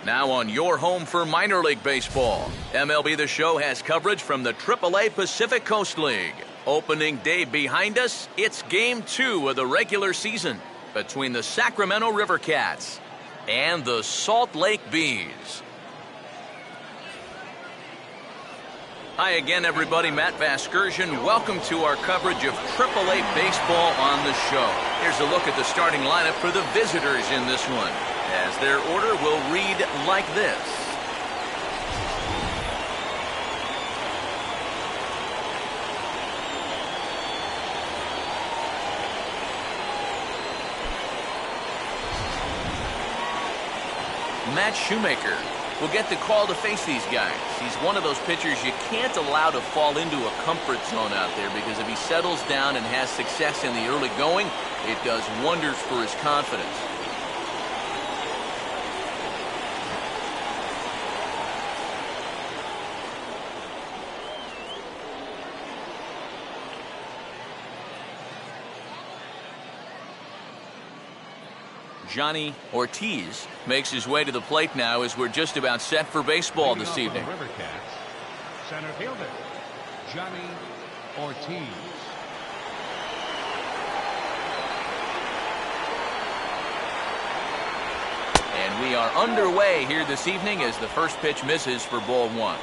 Now on your home for minor league baseball, MLB The Show has coverage from the AAA Pacific Coast League. Opening day behind us, it's Game 2 of the regular season between the Sacramento River Cats and the Salt Lake Bees. Hi again, everybody. Matt Vasgersian. Welcome to our coverage of AAA baseball on the show. Here's a look at the starting lineup for the visitors in this one, as their order will read like this. Matt Shoemaker will get the call to face these guys. He's one of those pitchers you can't allow to fall into a comfort zone out there, because if he settles down and has success in the early going, it does wonders for his confidence. Johnny Ortiz makes his way to the plate now as we're just about set for baseball this evening. River Cats, center fielder, Johnny Ortiz. And we are underway here this evening as the first pitch misses for ball one.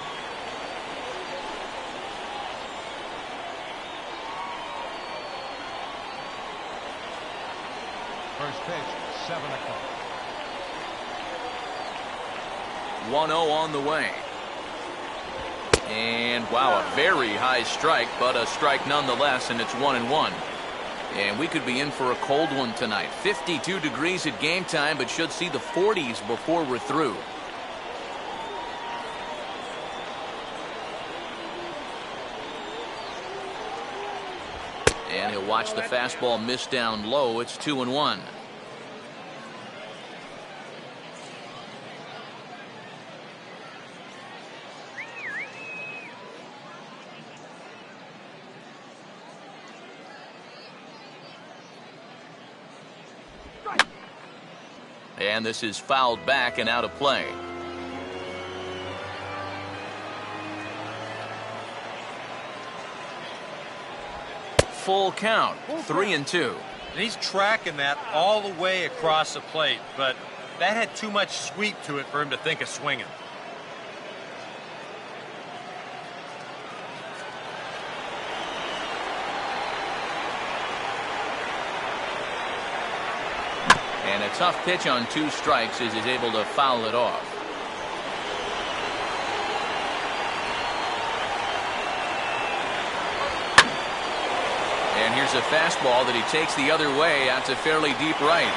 First pitch, 7 o'clock. 1-0 on the way. And wow, a very high strike, but a strike nonetheless, and it's 1-1. And we could be in for a cold one tonight. 52 degrees at game time, but should see the 40s before we're through. And he'll watch the fastball miss down low. It's 2-1. And this is fouled back and out of play. Full count, 3-2. And he's tracking that all the way across the plate, but that had too much sweep to it for him to think of swinging. And a tough pitch on 2 strikes as he's able to foul it off. And here's a fastball that he takes the other way out to fairly deep right.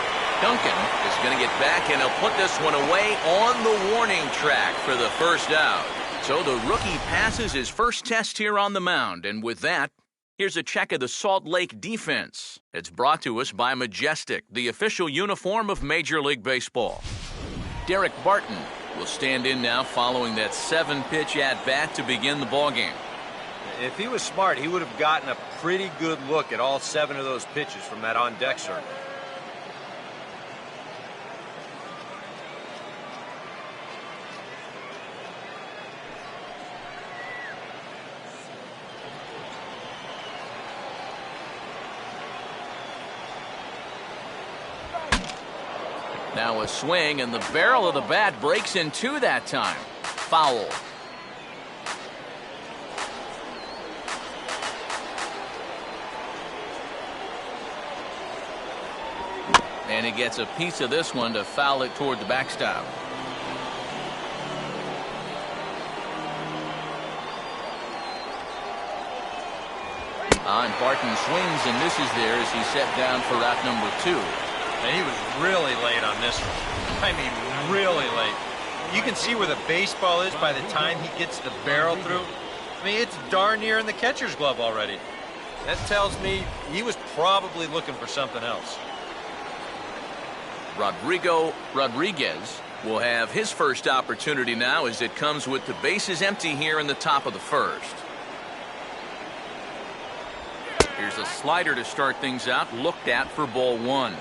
Duncan is going to get back, and he'll put this one away on the warning track for the first out. So the rookie passes his first test here on the mound, and with that, here's a check of the Salt Lake defense. It's brought to us by Majestic, the official uniform of Major League Baseball. Derek Barton will stand in now following that 7-pitch at-bat to begin the ballgame. If he was smart, he would have gotten a pretty good look at all 7 of those pitches from that on-deck circle. Now a swing, and the barrel of the bat breaks in 2 that time. Foul. And he gets a piece of this one to foul it toward the backstop. And Barton swings and misses there as he's set down for out number 2. And he was really late on this one. I mean, really late. You can see where the baseball is by the time he gets the barrel through. I mean, it's darn near in the catcher's glove already. That tells me he was probably looking for something else. Rodrigo Rodriguez will have his first opportunity now as it comes with the bases empty here in the top of the first. Here's a slider to start things out, looked at for ball 1.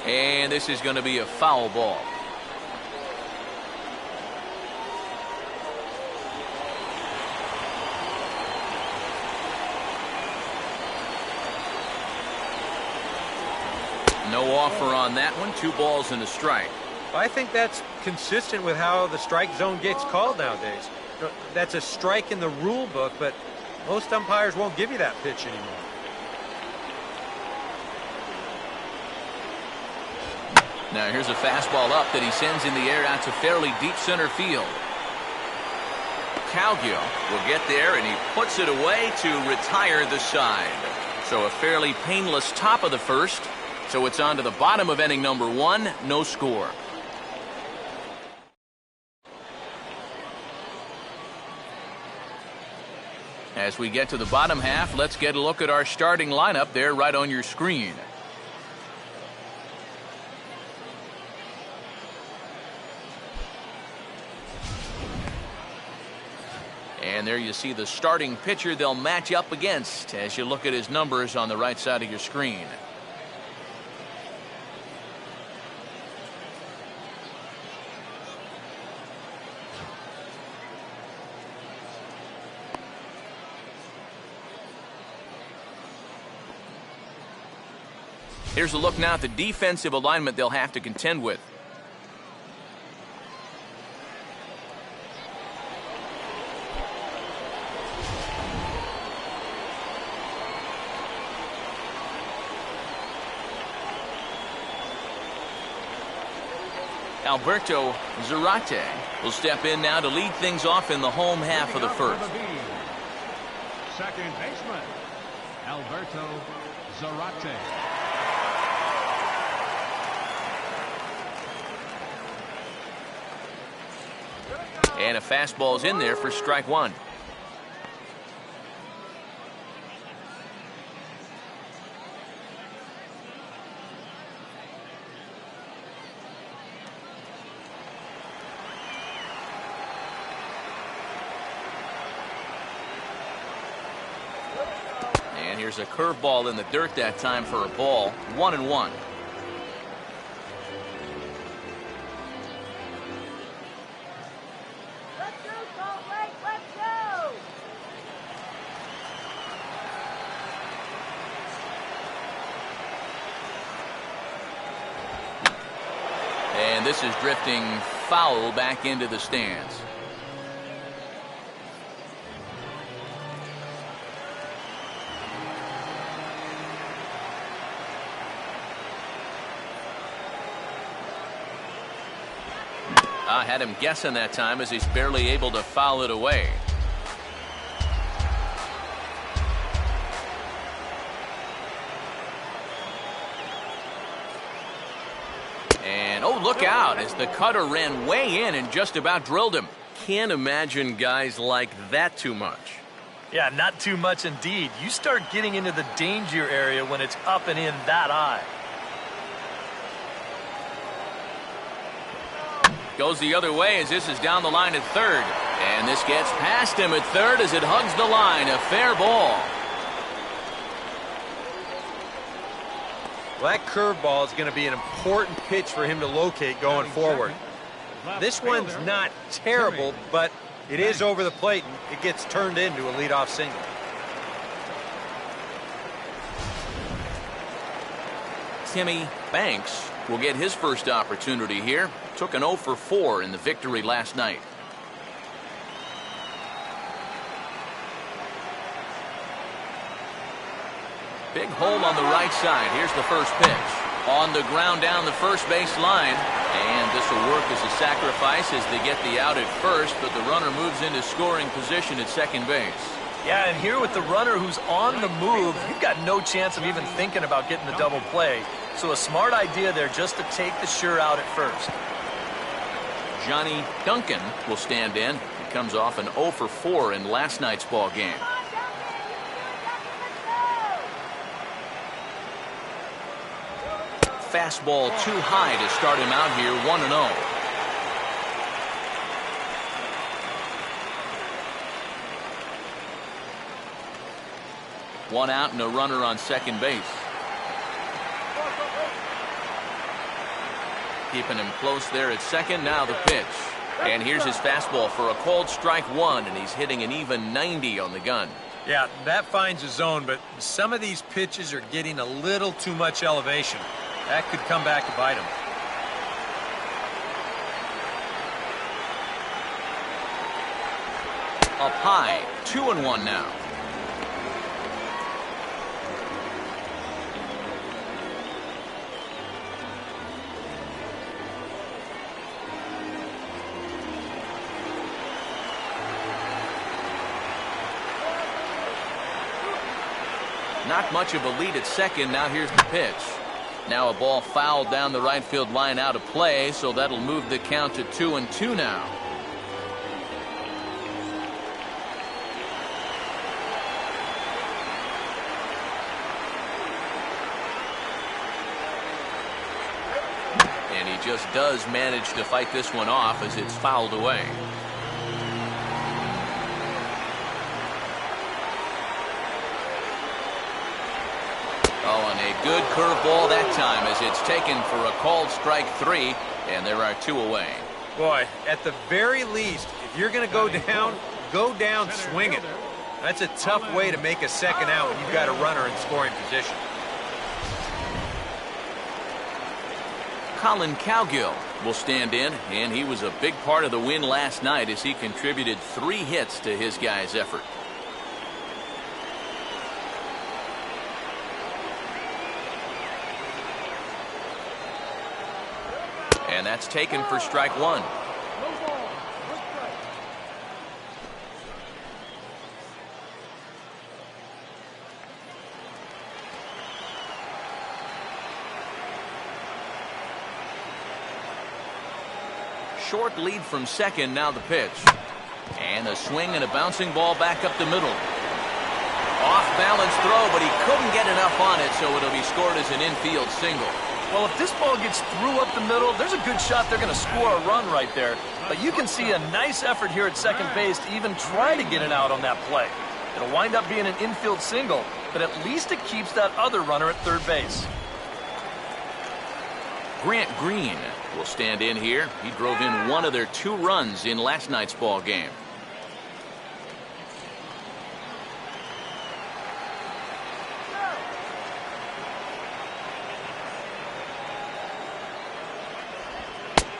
And this is going to be a foul ball. No offer on that one. 2 balls and a strike. I think that's consistent with how the strike zone gets called nowadays. That's a strike in the rule book, but most umpires won't give you that pitch anymore. Now here's a fastball up that he sends in the air out to fairly deep center field. Cowgill will get there, and he puts it away to retire the side. So a fairly painless top of the first. So it's on to the bottom of inning number 1. No score. As we get to the bottom half, let's get a look at our starting lineup there right on your screen. And there you see the starting pitcher they'll match up against as you look at his numbers on the right side of your screen. Here's a look now at the defensive alignment they'll have to contend with. Alberto Zarate will step in now to lead things off in the home half of the first. Second baseman, Alberto Zarate. And a fastball's in there for strike 1. And here's a curveball in the dirt that time for a ball. 1-1. And this is drifting foul back into the stands. I had him guessing that time as he's barely able to foul it away. And oh, look out as the cutter ran way in and just about drilled him. Can't imagine guys like that too much. Yeah, not too much indeed. You start getting into the danger area when it's up and in that high. Goes the other way as this is down the line at third. And this gets past him at third as it hugs the line. A fair ball. Well, that curveball is going to be an important pitch for him to locate going forward. This one's not terrible, but it is over the plate, and it gets turned into a leadoff single. Timmy Banks will get his first opportunity here. Took an 0 for 4 in the victory last night. Big hole on the right side. Here's the first pitch. On the ground down the first base line. And this will work as a sacrifice as they get the out at first, but the runner moves into scoring position at second base. Yeah, and here with the runner who's on the move, you've got no chance of even thinking about getting the double play. So a smart idea there just to take the sure out at first. Johnny Duncan will stand in. He comes off an 0 for 4 in last night's ball game. Fastball too high to start him out here. 1-0. One out and a runner on second base. keeping him close there at second. Now the pitch. And here's his fastball for a called strike one, and he's hitting an even 90 on the gun. Yeah, that finds a zone, but some of these pitches are getting a little too much elevation. That could come back to bite him. Up high, 2-1 now. Not much of a lead at second. Now here's the pitch. Now a ball fouled down the right field line out of play, so that'll move the count to 2-2 now. And he just does manage to fight this one off as it's fouled away. Oh, and a good curveball that time as it's taken for a called strike three, and there are two away. Boy, at the very least, if you're going to go down swinging. That's a tough way to make a second out when you've got a runner in scoring position. Colin Cowgill will stand in, and he was a big part of the win last night as he contributed 3 hits to his guys' effort. And that's taken for strike one. Short lead from second, now the pitch. And a swing and a bouncing ball back up the middle. Off balance throw, but he couldn't get enough on it, so it'll be scored as an infield single. Well, if this ball gets through up the middle, there's a good shot they're going to score a run right there. But you can see a nice effort here at second base to even try to get it out on that play. It'll wind up being an infield single, but at least it keeps that other runner at third base. Grant Green will stand in here. He drove in one of their 2 runs in last night's ball game.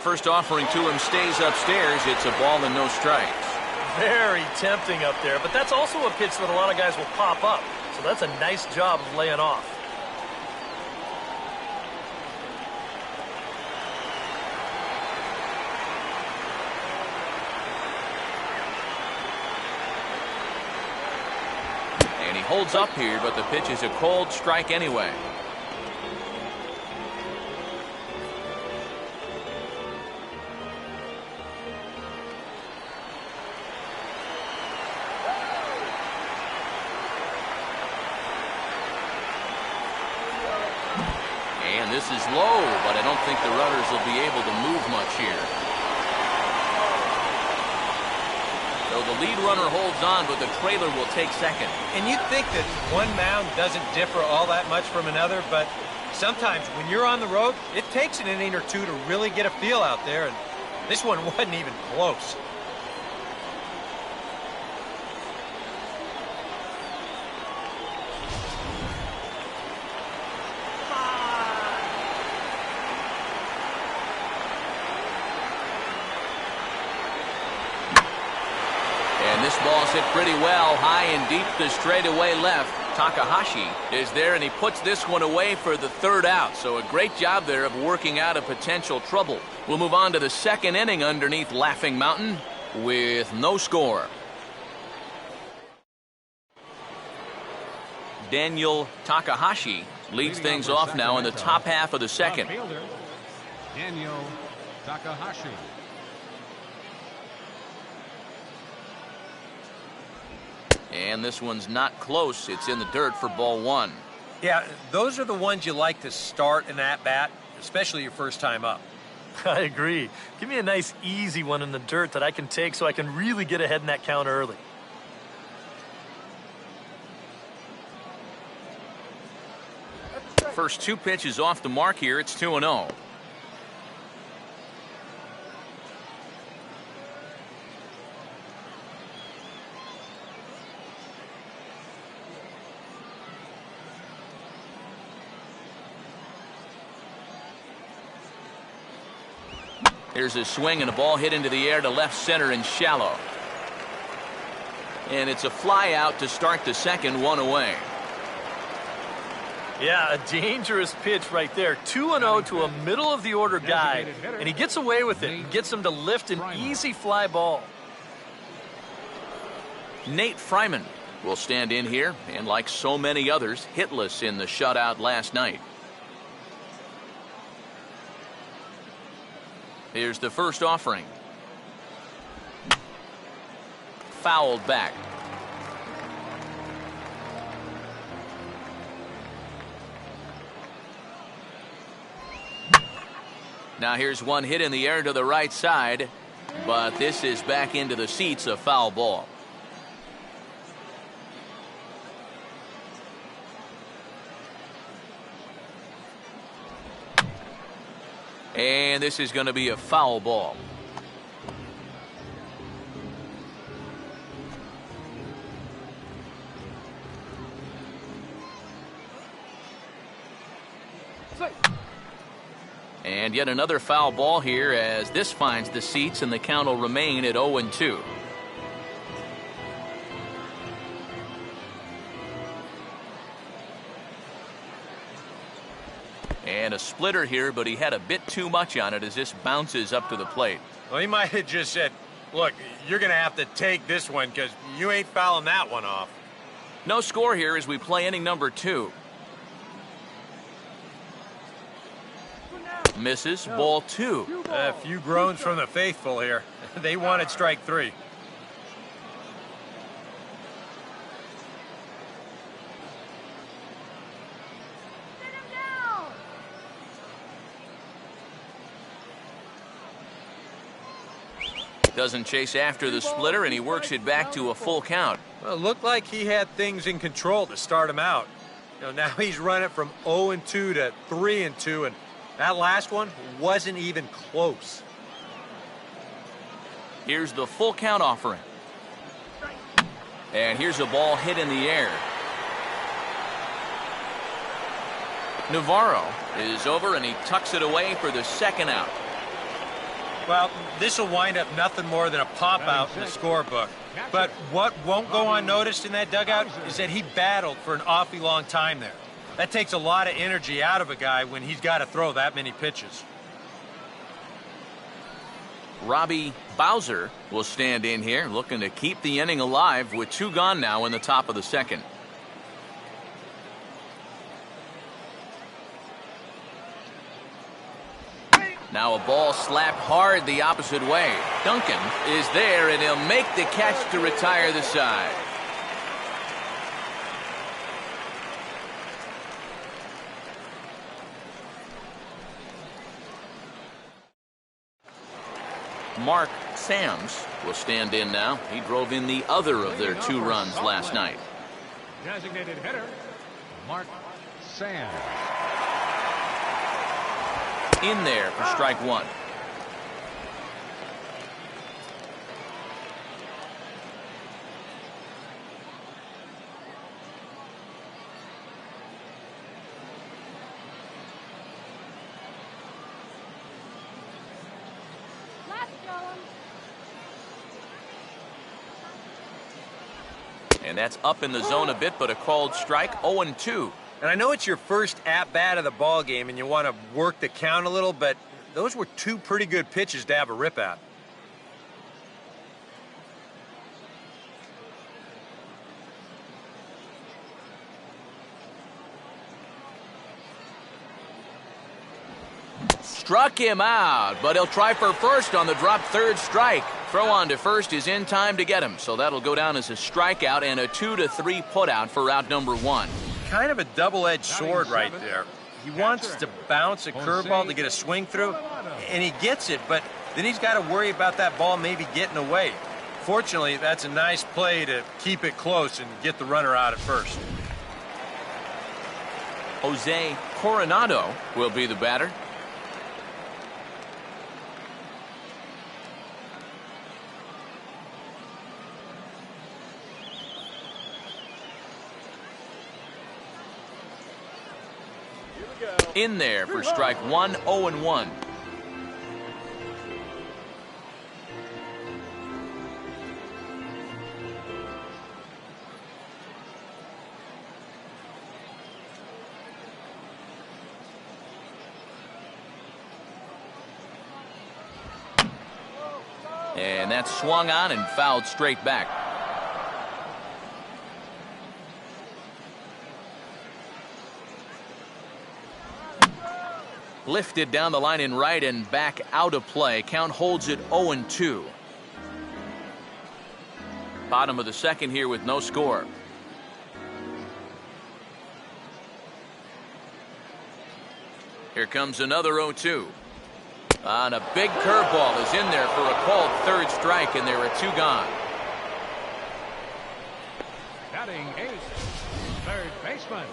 First offering to him stays upstairs. It's a ball and no strikes. Very tempting up there, but that's also a pitch that a lot of guys will pop up. So that's a nice job of laying off. And he holds up here, but the pitch is a cold strike anyway. And this is low, but I don't think the runners will be able to move much here. So the lead runner holds on, but the trailer will take second. And you'd think that one mound doesn't differ all that much from another, but sometimes when you're on the road, it takes an inning or two to really get a feel out there, and this one wasn't even close. This ball's hit pretty well, high and deep to straightaway left. Takahashi is there, and he puts this one away for the 3rd out. So a great job there of working out a potential trouble. We'll move on to the 2nd inning underneath Laughing Mountain with no score. Daniel Takahashi leads things off now in the top half of the 2nd. Daniel Takahashi. And this one's not close. It's in the dirt for ball 1. Yeah, those are the ones you like to start an at-bat, especially your first time up. I agree. Give me a nice, easy one in the dirt that I can take so I can really get ahead in that count early. First 2 pitches off the mark here. It's 2-0. Here's a swing and a ball hit into the air to left center and shallow. And it's a fly out to start the second, one away. Yeah, a dangerous pitch right there. 2-0 to a middle-of-the-order guy, and he gets away with it and gets him to lift an easy fly ball. Nate Fryman will stand in here, and like so many others, hitless in the shutout last night. Here's the first offering. Fouled back. Now here's one hit in the air to the right side, but this is back into the seats, a foul ball. And this is going to be a foul ball. And yet another foul ball here as this finds the seats, and the count will remain at 0-2. And a splitter here, but he had a bit too much on it as this bounces up to the plate. Well, he might have just said, look, you're going to have to take this one because you ain't fouling that one off. No score here as we play inning number 2. Misses, ball 2. A few groans from the faithful here. They wanted strike 3. Doesn't chase after the splitter, and he works it back to a full count. Well, it looked like he had things in control to start him out. You know, now he's running from 0-2 to 3-2, and that last one wasn't even close. Here's the full count offering. And here's a ball hit in the air. Navarro is over, and he tucks it away for the second out. Well, this will wind up nothing more than a pop-out in the scorebook. But what won't go unnoticed in that dugout is that he battled for an awfully long time there. That takes a lot of energy out of a guy when he's got to throw that many pitches. Robbie Bowser will stand in here, looking to keep the inning alive with 2 gone now in the top of the second. Now a ball slapped hard the opposite way. Duncan is there, and he'll make the catch to retire the side. Mark Sams will stand in now. He drove in the other of their 2 runs last night. Designated hitter, Mark Sand. In there for strike 1. And that's up in the zone a bit, but a called strike, 0-2. And I know it's your first at-bat of the ball game and you want to work the count a little, but those were 2 pretty good pitches to have a rip at. Struck him out, but he'll try for first on the drop third strike. Throw on to first is in time to get him, so that'll go down as a strikeout and a 2-3 putout for out number 1. Kind of a double-edged sword right there. He wants to bounce a curveball to get a swing through, and he gets it, but then he's got to worry about that ball maybe getting away. Fortunately, that's a nice play to keep it close and get the runner out at first. Jose Coronado will be the batter. In there for strike 1, 0-1. And that's swung on and fouled straight back. Lifted down the line in right and back out of play. Count holds it 0-2. Bottom of the second here with no score. Here comes another 0-2. And a big curveball is in there for a called third strike, and there are two gone. Batting ace, third baseman.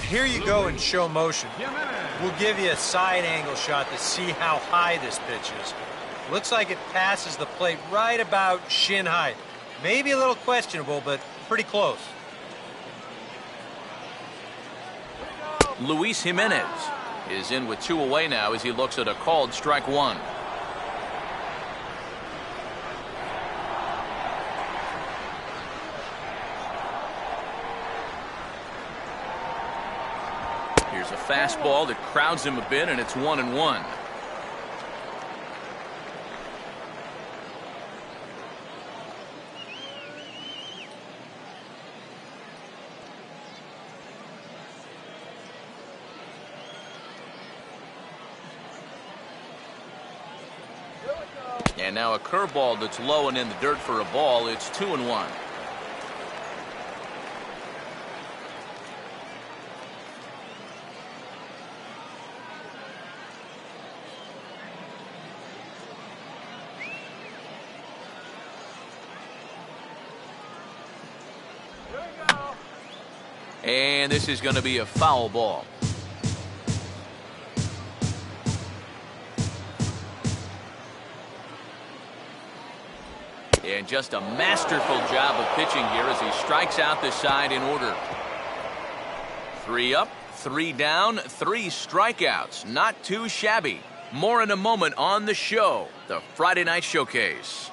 Here you go in show motion. Jimenez. We'll give you a side angle shot to see how high this pitch is. Looks like it passes the plate right about shin height. Maybe a little questionable, but pretty close. Luis Jimenez is in with two away now as he looks at a called strike one. Here's a fastball that crowds him a bit, and it's 1-1. And now a curveball that's low and in the dirt for a ball. It's 2-1. And this is going to be a foul ball. And just a masterful job of pitching here as he strikes out the side in order. 3 up, 3 down, 3 strikeouts. Not too shabby. More in a moment on the show, the Friday Night Showcase.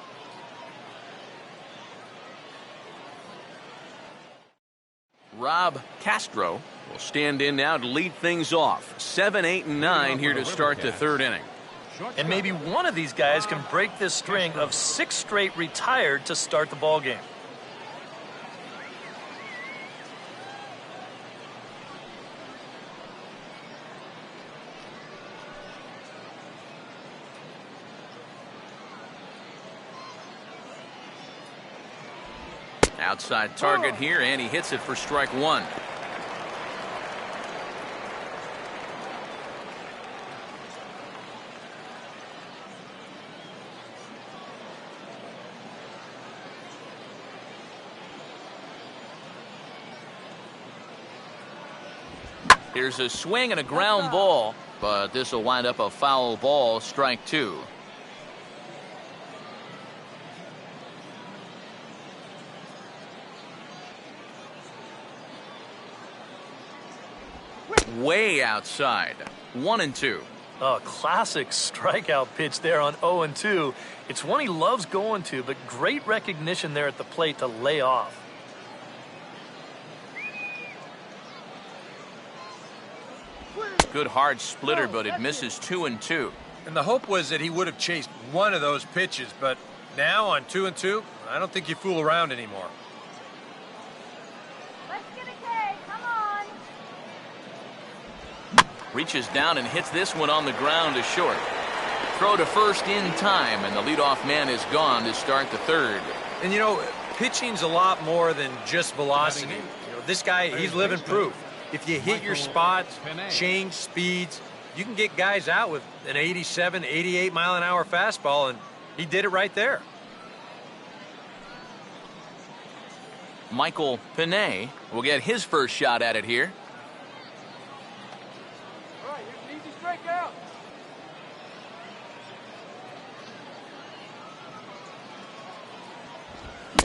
Rob Castro will stand in now to lead things off. 7, 8, and 9 here to start the third inning. And maybe one of these guys can break this string of 6 straight retired to start the ball game. Outside target here, and he hits it for strike one. Here's a swing and a ground ball, but this will wind up a foul ball, strike two. Way outside. 1-2. A classic strikeout pitch there on 0-2. It's one he loves going to, but great recognition there at the plate to lay off. Good hard splitter, but it misses 2-2. And the hope was that he would have chased one of those pitches, but now on 2-2, I don't think you fool around anymore. Let's get a K. Come on. Reaches down and hits this one on the ground to short. Throw to first in time, and the leadoff man is gone to start the third. And you know, pitching's a lot more than just velocity. You know, this guy, he's living proof. If you hit your spots, change speeds, you can get guys out with an 87, 88 mile an hour fastball, and he did it right there. Michael Pinay will get his first shot at it here. All right, here's an easy strikeout.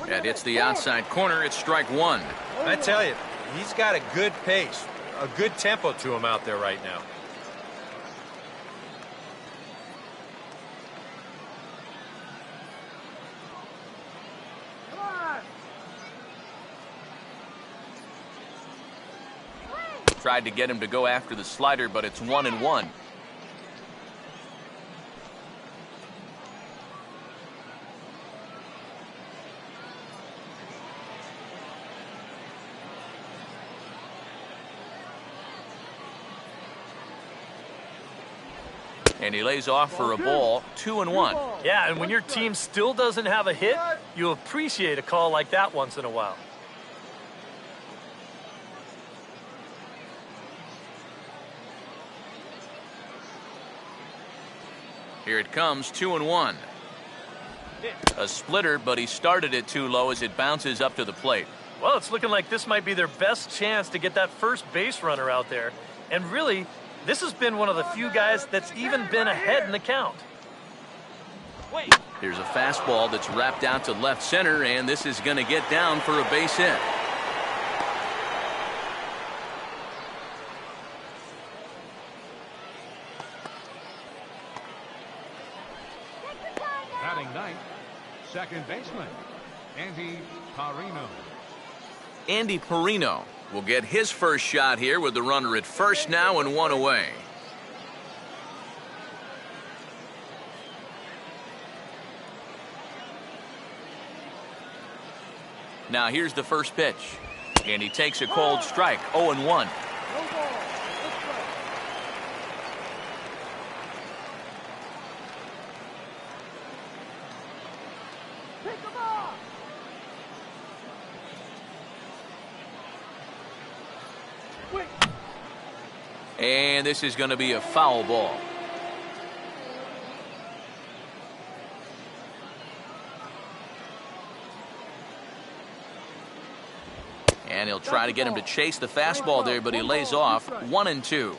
And it's the outside corner. It's strike one. I tell you, he's got a good pace, a good tempo to him out there right now. Come on. Tried to get him to go after the slider, but it's 1-1. And he lays off for a ball, 2-1. Yeah, and when your team still doesn't have a hit, you appreciate a call like that once in a while. Here it comes, 2-1. A splitter, but he started it too low as it bounces up to the plate. Well, it's looking like this might be their best chance to get that first base runner out there. And really, this has been one of the few guys that's even been ahead in the count. Here's a fastball that's wrapped out to left center, and this is going to get down for a base hit. Batting ninth, second baseman, Andy Parino. Andy Parino will get his first shot here with the runner at first now and 1 away. Now here's the first pitch. And he takes a cold strike, 0-1. And this is going to be a foul ball. And he'll try to get him to chase the fastball there, but he lays off 1-2. A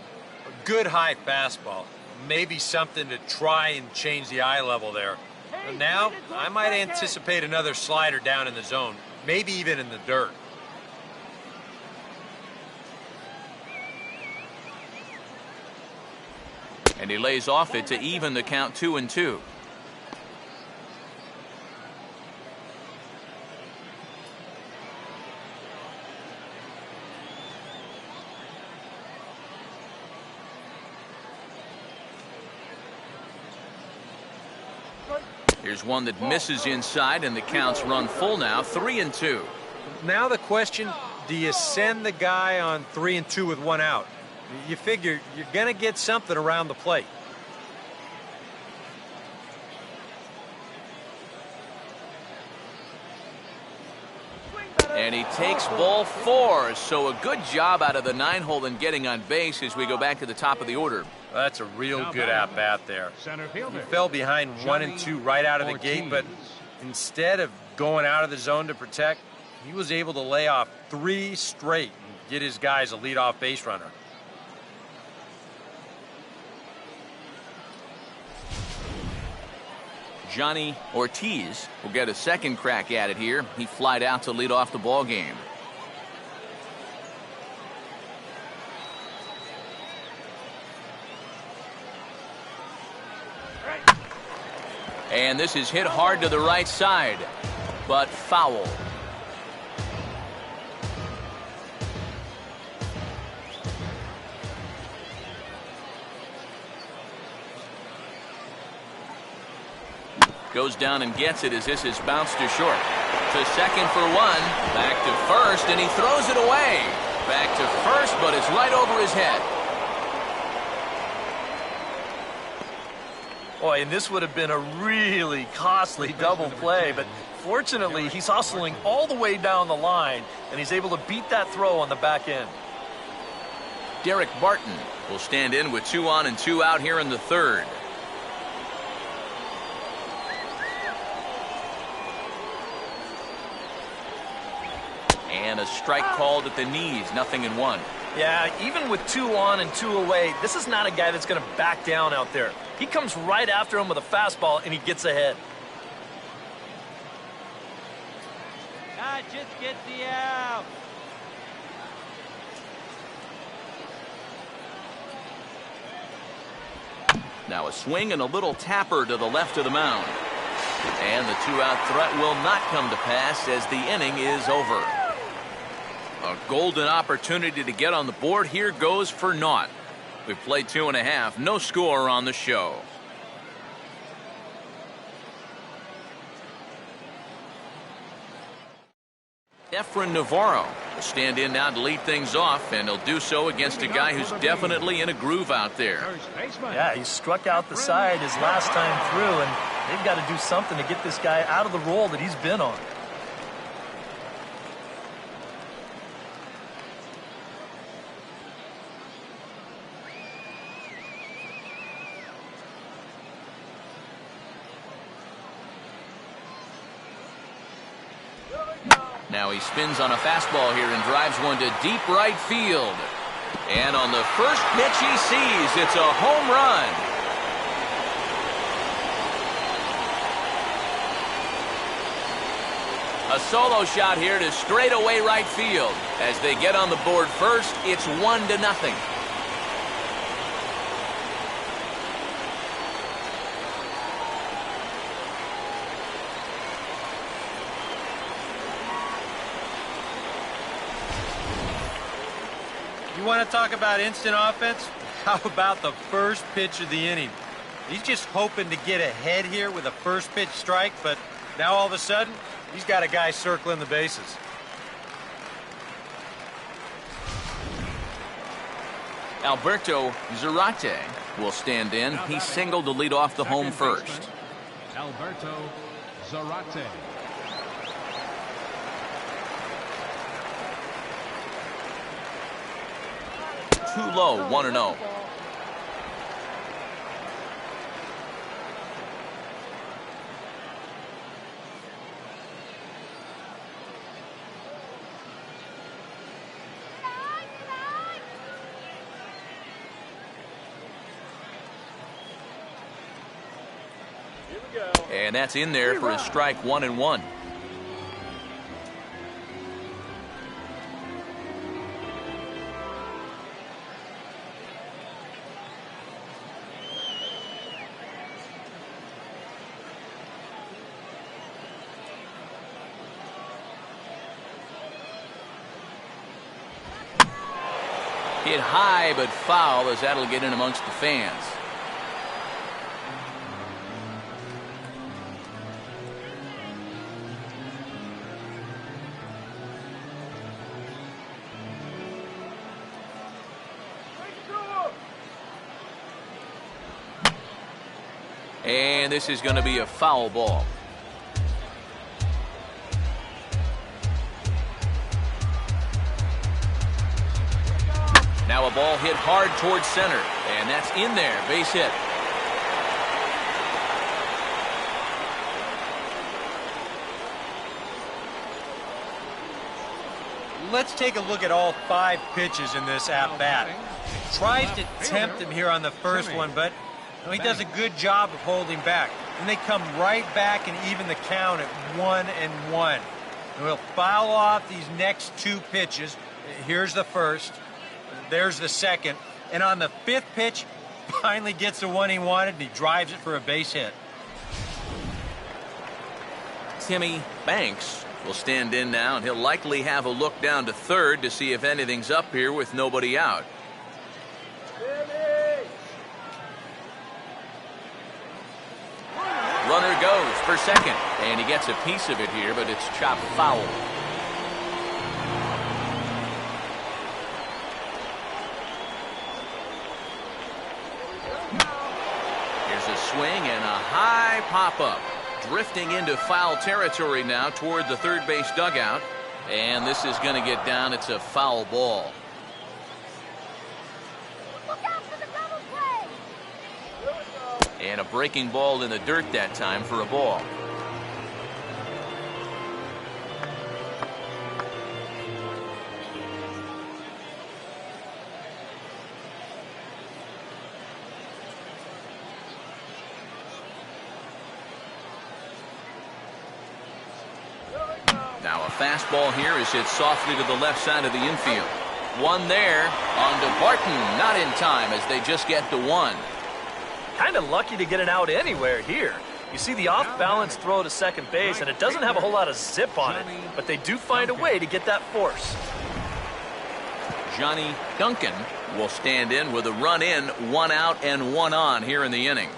good high fastball. Maybe something to try and change the eye level there. But now, I might anticipate another slider down in the zone, maybe even in the dirt. And he lays off it to even the count 2-2. Here's one that misses inside, and the counts run full now, 3-2. Now the question, do you send the guy on 3-2 with 1 out? You figure you're going to get something around the plate. And he takes ball 4, so a good job out of the 9-hole in getting on base as we go back to the top of the order. That's a real good at-bat there. Center He fielder. fell behind 1 and 2 right out of the gate, but instead of going out of the zone to protect, he was able to lay off 3 straight and get his guys a leadoff base runner. Johnny Ortiz will get a second crack at it here. He flied out to lead off the ball game. And this is hit hard to the right side, but foul. Goes down and gets it as this is bounced to short. To second for 1. Back to first, and he throws it away. Back to first, but it's right over his head. Boy, and this would have been a really costly double play, but fortunately, he's hustling all the way down the line, and he's able to beat that throw on the back end. Derek Barton will stand in with 2 on and 2 out here in the third. And a strike called at the knees, 0-1. Yeah, even with 2 on and 2 away, this is not a guy that's going to back down out there. He comes right after him with a fastball, and he gets ahead. Just get the out. Now a swing and a little tapper to the left of the mound. And the 2-out threat will not come to pass as the inning is over. A golden opportunity to get on the board here goes for naught. We've played 2.5, no score on the show. Efren Navarro will stand in now to lead things off, and he'll do so against a guy who's definitely in a groove out there. First baseman. Yeah, he struck out the side his last time through, and they've got to do something to get this guy out of the role that he's been on. Now he spins on a fastball here and drives one to deep right field. And on the first pitch he sees, it's a home run. A solo shot here to straightaway right field. As they get on the board first, it's 1-0. You want to talk about instant offense? How about the first pitch of the inning? He's just hoping to get ahead here with a first pitch strike, but now all of a sudden, he's got a guy circling the bases. Alberto Zarate will stand in. He singled to lead off the home first. Alberto Zarate. Too low, 1-0. And that's in there for a strike, 1-1. Hit high but foul, as that'll get in amongst the fans. And this is going to be a foul ball. Now a ball hit hard towards center, and that's in there, base hit. Let's take a look at all 5 pitches in this at-bat. Tries to tempt him here on the first one, but he does a good job of holding back. And they come right back and even the count at 1-1. And we'll foul off these next 2 pitches. Here's the first. There's the second. And on the 5th pitch, finally gets the one he wanted, and he drives it for a base hit. Timmy Banks will stand in now, and he'll likely have a look down to third to see if anything's up here with nobody out. Runner goes for second, and he gets a piece of it here, but it's chopped foul. Here's a swing and a high pop-up. Drifting into foul territory now toward the third base dugout. And this is going to get down. It's a foul ball. Look out for the double play. And a breaking ball in the dirt that time for a ball. Now a fastball here is hit softly to the left side of the infield. One there on to Barton, not in time as they just get to one. Kind of lucky to get an out anywhere here. You see the off-balance throw to second base, and it doesn't have a whole lot of zip on it, but they do find a way to get that force. Johnny Duncan will stand in with a run in, 1 out and 1 on here in the inning.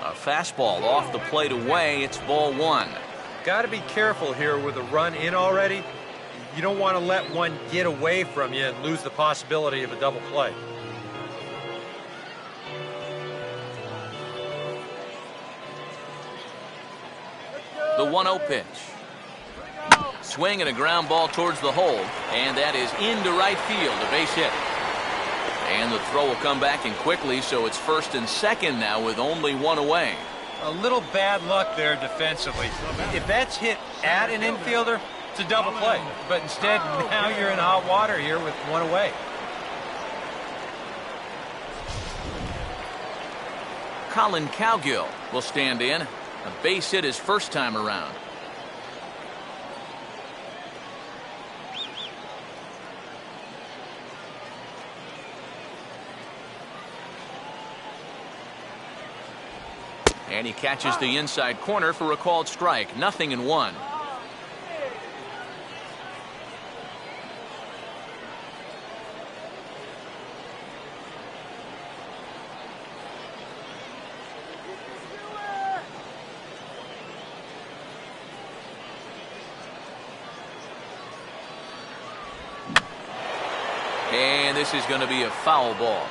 A fastball off the plate away. It's ball one. Got to be careful here with a run in already. You don't want to let one get away from you and lose the possibility of a double play. The 1-0 pitch. Swing and a ground ball towards the hole, and that is into right field, a base hit. And the throw will come back in quickly, so it's first and second now with only one away. A little bad luck there defensively. If that's hit at an infielder, it's a double play. But instead, now you're in hot water here with one away. Colin Cowgill will stand in. A base hit his first time around. And he catches the inside corner for a called strike. 0-1. And this is going to be a foul ball.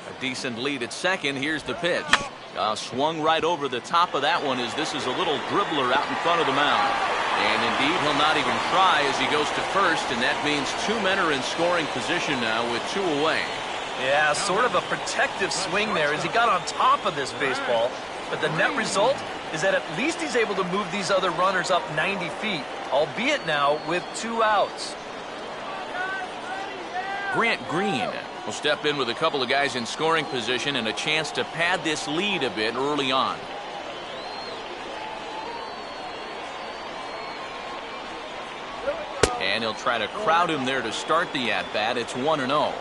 A decent lead at second. Here's the pitch. Swung right over the top of that one as this is a little dribbler out in front of the mound. And indeed, he'll not even try as he goes to first, and that means two men are in scoring position now with two away. Yeah, sort of a protective swing there as he got on top of this baseball. But the net result is that at least he's able to move these other runners up 90 feet, albeit now with two outs. Grant Green will step in with a couple of guys in scoring position and a chance to pad this lead a bit early on. And he'll try to crowd him there to start the at-bat. It's 1-0.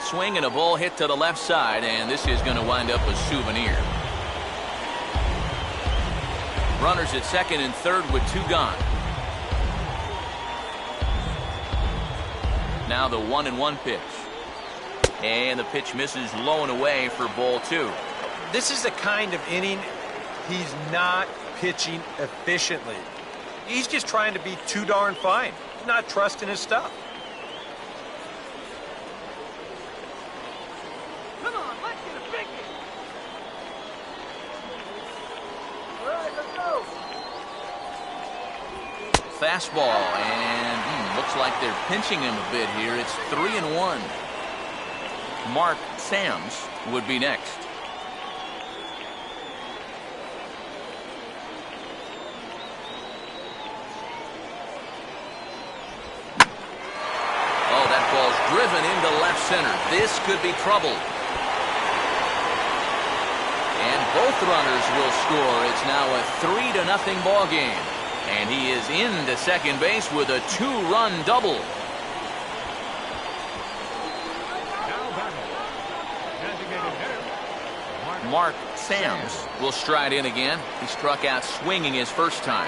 Swing and a ball hit to the left side, and this is going to wind up a souvenir. Runners at second and third with two gone. Now the 1-1 pitch. And the pitch misses low and away for ball two. This is the kind of inning he's not pitching efficiently. He's just trying to be too darn fine, not trusting his stuff. Fastball, and looks like they're pinching him a bit here. It's 3-1. Mark Sams would be next. Oh, that ball's driven into left center. This could be trouble. And both runners will score. It's now a 3-0 ball game. And he is into second base with a two-run double. Mark Sams will stride in again. He struck out swinging his first time.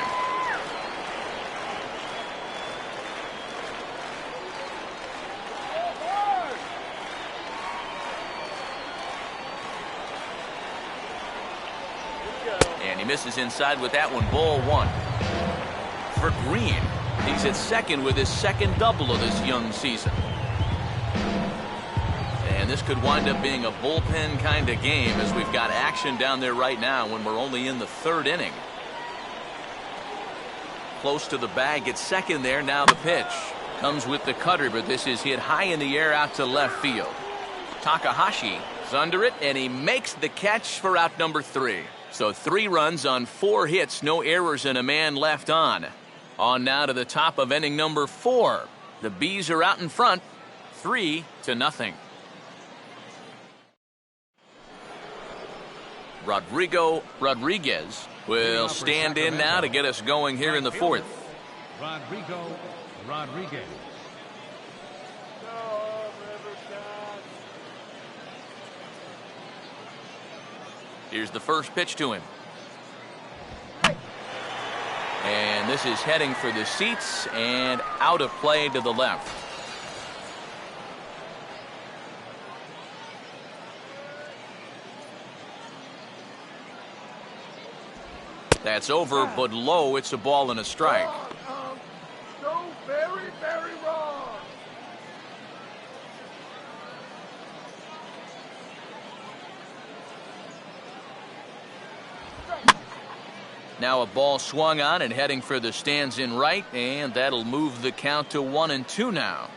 And he misses inside with that one. Ball one. For Green, he's at second with his second double of this young season. And this could wind up being a bullpen kind of game as we've got action down there right now when we're only in the third inning. Close to the bag at second there. Now the pitch comes with the cutter, but this is hit high in the air out to left field. Takahashi is under it, and he makes the catch for out number 3. So 3 runs on 4 hits, no errors, and a man left on. On now to the top of inning number 4. The Bees are out in front, 3-0. Rodrigo Rodriguez will stand in now to get us going here in the 4th. Rodrigo Rodriguez. Here's the first pitch to him. And this is heading for the seats and out of play to the left. That's over, but low. It's a ball and a strike. So very, very wrong. Now a ball swung on and heading for the stands in right, and that'll move the count to 1-2 now.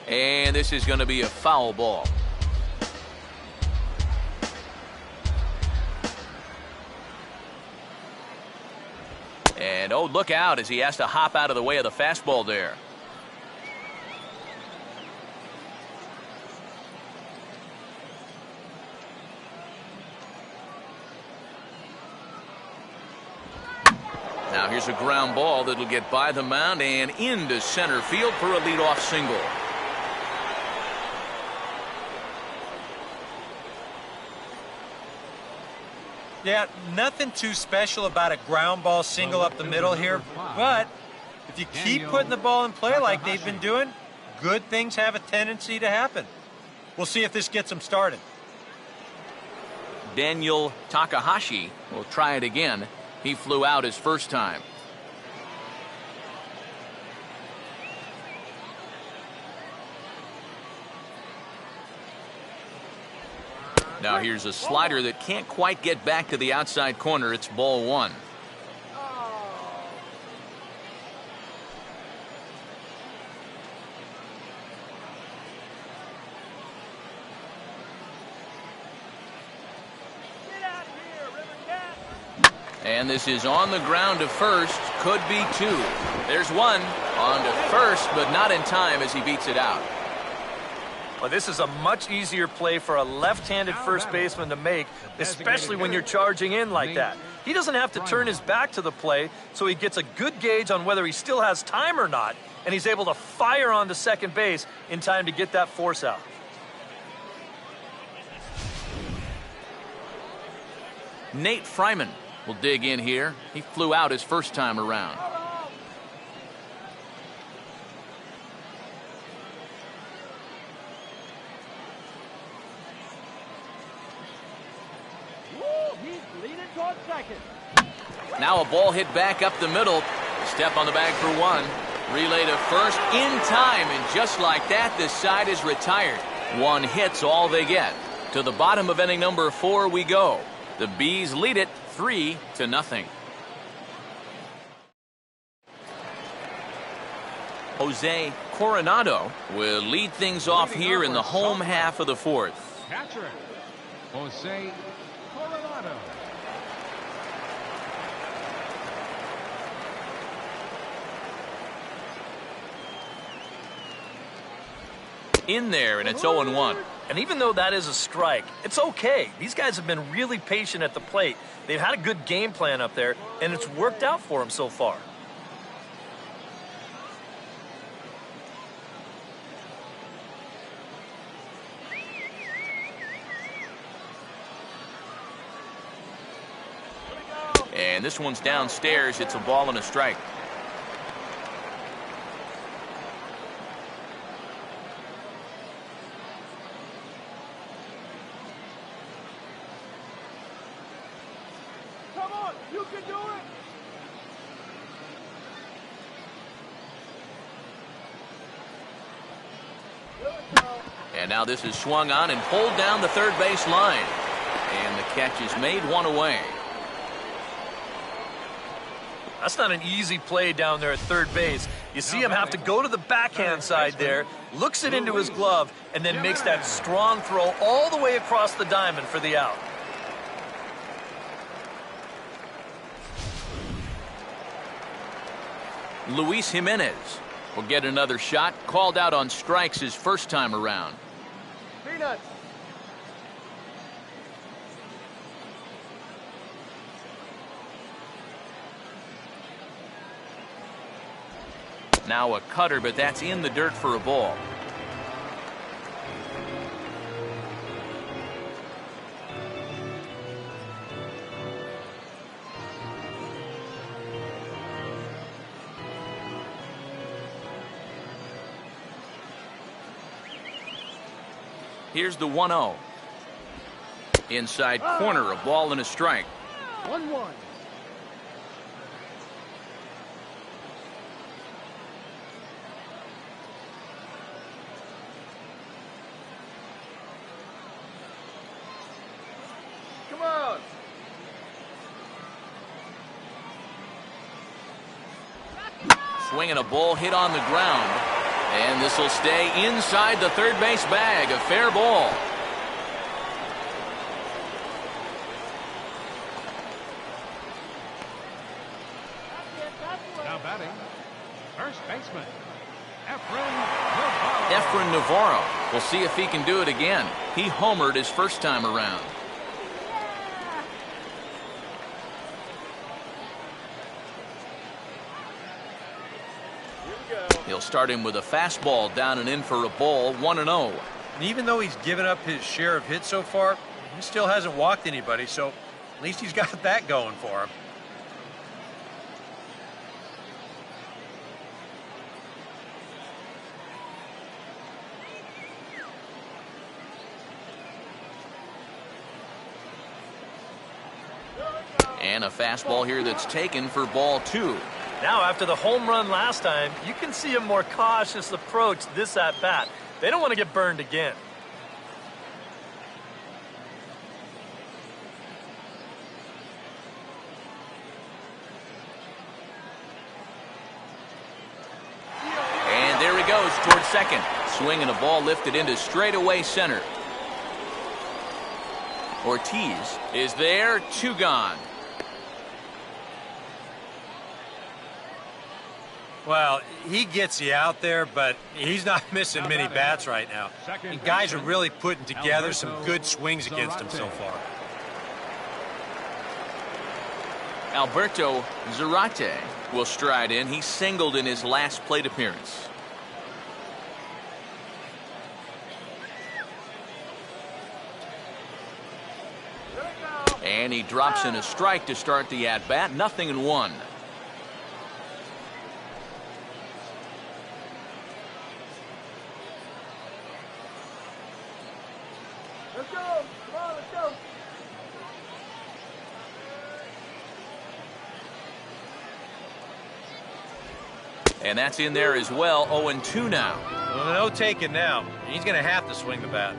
And this is going to be a foul ball. And oh, look out as he has to hop out of the way of the fastball there. Now here's a ground ball that'll get by the mound and into center field for a leadoff single. Yeah, nothing too special about a ground ball single up the middle here, but if you keep putting the ball in play like they've been doing, good things have a tendency to happen. We'll see if this gets them started. Daniel Takahashi will try it again. He flew out his first time. Now here's a slider that can't quite get back to the outside corner. It's ball one. And this is on the ground to first. Could be two. There's one. On to first, but not in time as he beats it out. Well, this is a much easier play for a left-handed first baseman to make, especially when you're charging in like that. He doesn't have to turn his back to the play, so he gets a good gauge on whether he still has time or not, and he's able to fire on to second base in time to get that force out. Nate Fryman will dig in here. He flew out his first time around. Now a ball hit back up the middle. Step on the bag for one. Relay to first in time, and just like that, this side is retired. One hit's all they get. To the bottom of inning number 4 we go. The Bees lead it 3-0. Jose Coronado will lead things off here in the home half of the 4th. Catcher, Jose Coronado. In there, and it's 0-1. And even though that is a strike, it's okay. These guys have been really patient at the plate. They've had a good game plan up there, and it's worked out for them so far. And this one's downstairs. It's a ball and a strike. Come on, you can do it. And now this is swung on and pulled down the third base line. And the catch is made, one away. That's not an easy play down there at third base. You see him have to go to the backhand side there, looks it into his glove, and then makes that strong throw all the way across the diamond for the out. Luis Jimenez will get another shot. Called out on strikes his first time around. Peanuts. Now a cutter, but that's in the dirt for a ball. Here's the 1-0. Inside corner, a ball and a strike. 1-1. Come on. Swinging a ball hit on the ground. And this will stay inside the third base bag. A fair ball. Now batting, first baseman, Efren Navarro. Efren Navarro. We'll see if he can do it again. He homered his first time around. He'll start him with a fastball down and in for a ball, 1-0. And even though he's given up his share of hits so far, he still hasn't walked anybody, so at least he's got that going for him. And a fastball here that's taken for ball 2. Now, after the home run last time, you can see a more cautious approach this at-bat. They don't want to get burned again. And there he goes towards second. Swinging a ball lifted into straightaway center. Ortiz is there, 2 gone. Well, he gets you out there, but he's not missing many bats right now. And guys are really putting together some good swings against him so far. Alberto Zarate will stride in. He singled in his last plate appearance. And he drops in a strike to start the at-bat. 0-1. Let's go. Come on, let's go. And that's in there as well. 0-2 now. Well, no taking now. He's going to have to swing the bat.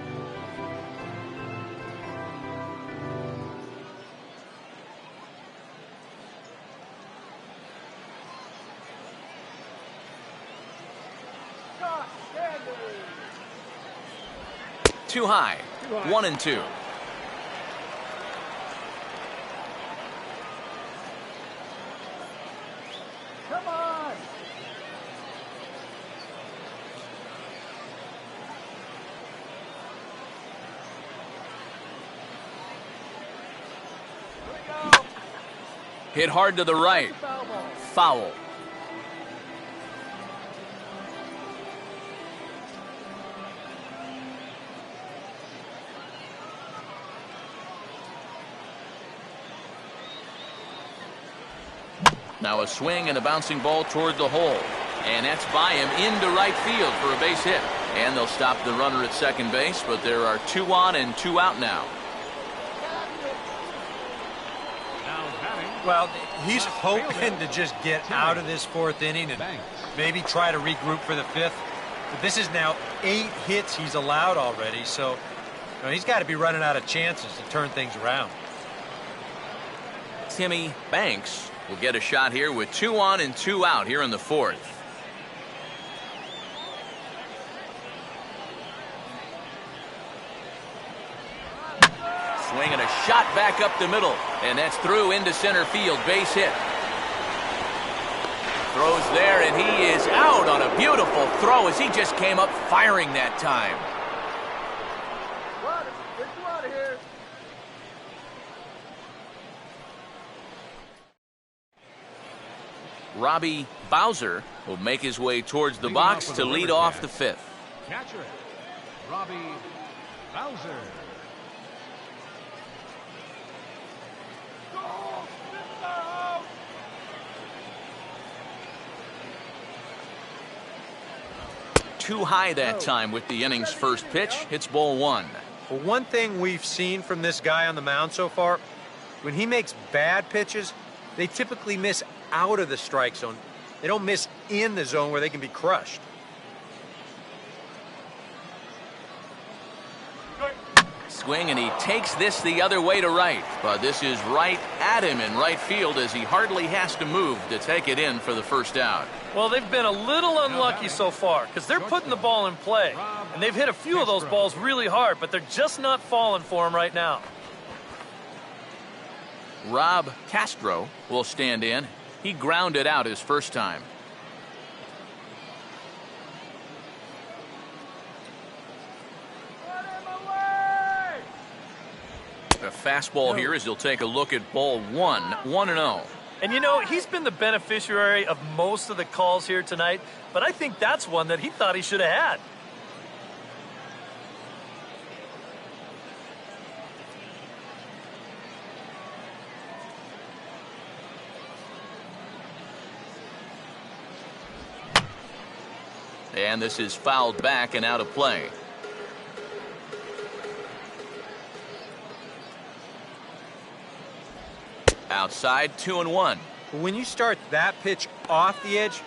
Scott Stanley. Too high. 1-2. Come on. Here we go. Hit hard to the right. Foul ball. Foul. Now a swing and a bouncing ball toward the hole. And that's by him into right field for a base hit. And they'll stop the runner at second base, but there are 2 on and 2 out now. Now batting, Well, he's hoping to just get out of this 4th inning and maybe try to regroup for the 5th. But this is now 8 hits he's allowed already, so he's got to be running out of chances to turn things around. Timmy Banks will get a shot here with 2 on and 2 out here in the 4th. Swinging a shot back up the middle, and that's through into center field. Base hit. Throws there, and he is out on a beautiful throw as he just came up firing that time. Run, get you out of here. Robbie Bowser will make his way towards the box to lead off the fifth. Catcher, Robbie Bowser. Too high that time with the inning's first pitch. It's ball one. Well, one thing we've seen from this guy on the mound so far, when he makes bad pitches, they typically miss out of the strike zone. They don't miss in the zone where they can be crushed. Swing, and he takes this the other way to right. But this is right at him in right field as he hardly has to move to take it in for the first out. Well, they've been a little unlucky so far because they're putting the ball in play. And they've hit a few of those balls really hard, but they're just not falling for him right now. Rob Castro will stand in. He grounded out his first time. A fastball here as he'll take a look at ball one, 1-0. And you know, he's been the beneficiary of most of the calls here tonight, but I think that's one that he thought he should have had. And this is fouled back and out of play. Outside, 2-1. When you start that pitch off the edge,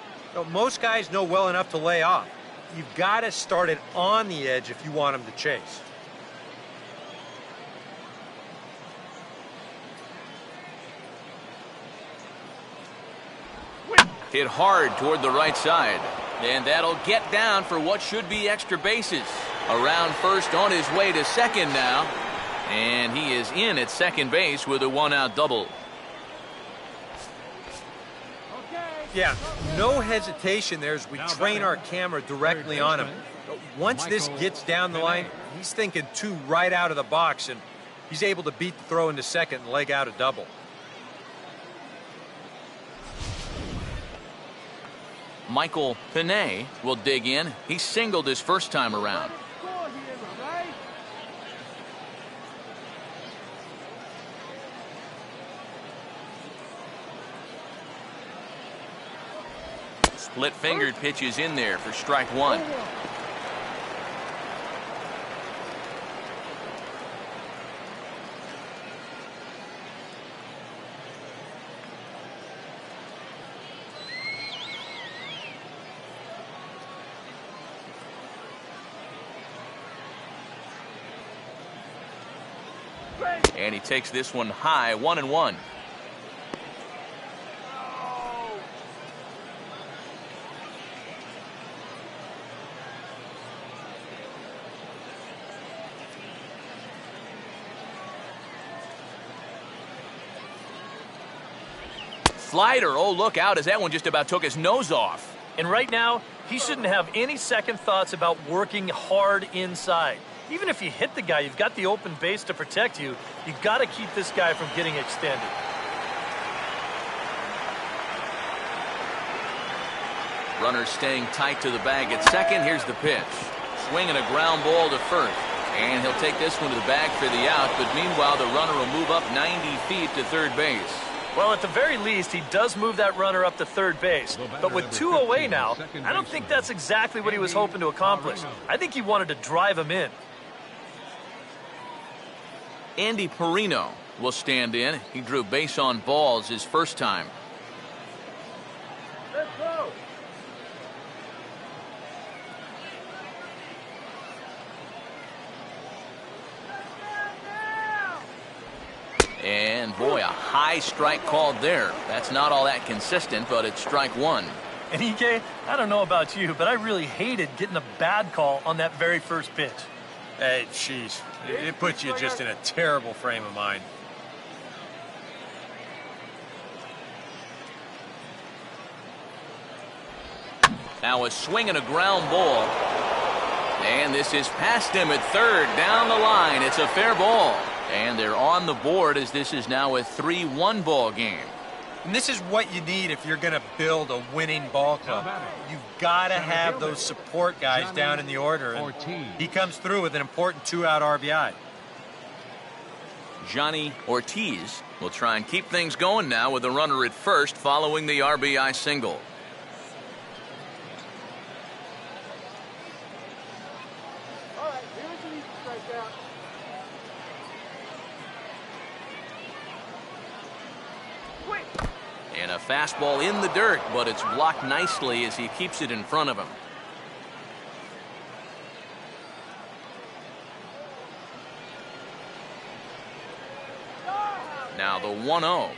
most guys know well enough to lay off. You've got to start it on the edge if you want him to chase. Hit hard toward the right side. And that'll get down for what should be extra bases. Around first, on his way to second now. And he is in at second base with a one-out double. Yeah, no hesitation there as we train our camera directly on him. Once this gets down the line, he's thinking two right out of the box, and he's able to beat the throw into second and leg out a double. Michael Pinay will dig in. He singled his first time around. Split-fingered pitch is in there for strike one. And he takes this one high, 1-1. Slider, oh, look out, as that one just about took his nose off. And right now, he shouldn't have any second thoughts about working hard inside. Even if you hit the guy, you've got the open base to protect you. You've got to keep this guy from getting extended. Runner staying tight to the bag at second. Here's the pitch. Swinging a ground ball to first. And he'll take this one to the bag for the out. But meanwhile, the runner will move up 90 feet to third base. Well, at the very least, he does move that runner up to third base. But with two away now, I don't think that's exactly what he was hoping to accomplish. I think he wanted to drive him in. Andy Perino will stand in. He drew base on balls his first time. Let's go. And boy, a high strike called there. That's not all that consistent, but it's strike one. And EK, I don't know about you, but I really hated getting a bad call on that very first pitch. Hey, jeez. It puts you just in a terrible frame of mind. Now a swing and a ground ball. And this is past him at third, down the line. It's a fair ball. And they're on the board as this is now a 3-1 ball game. And this is what you need if you're going to build a winning ball club. You've got to have those support guys down in the order. And he comes through with an important 2-out RBI. Johnny Ortiz will try and keep things going now with a runner at first following the RBI single. All right, here's an easy strikeout. And a fastball in the dirt, but it's blocked nicely as he keeps it in front of him. Now the 1-0.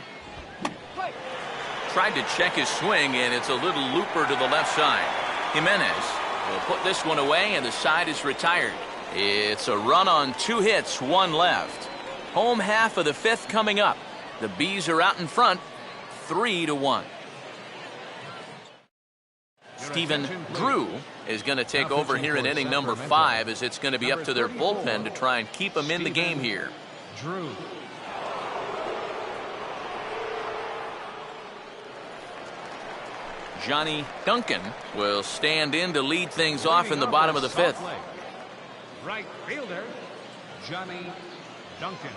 Tried to check his swing, and it's a little looper to the left side. Jimenez will put this one away, and the side is retired. It's a run on 2 hits, 1 left. Home half of the 5th coming up. The Bees are out in front, 3-1. Stephen Drew is going to take over here in inning number 5, as it's going to be up to their bullpen to try and keep him in the game here. Drew. Johnny Duncan will stand in to lead things off in the bottom of the 5th. Right fielder, Johnny Duncan.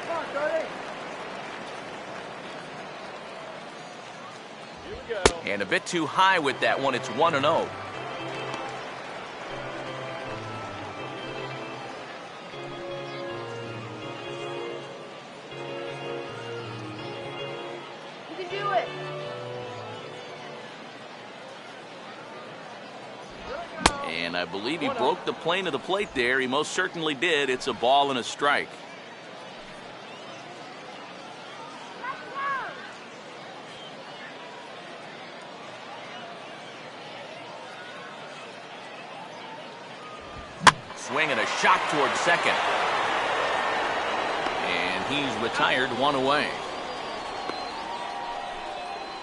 Come on, Cody. Here we go. And a bit too high with that one. It's 1-0. You can do it. And I believe he broke the plane of the plate there. He most certainly did. It's a ball and a strike. Swing and a shot towards second. And he's retired, 1 away.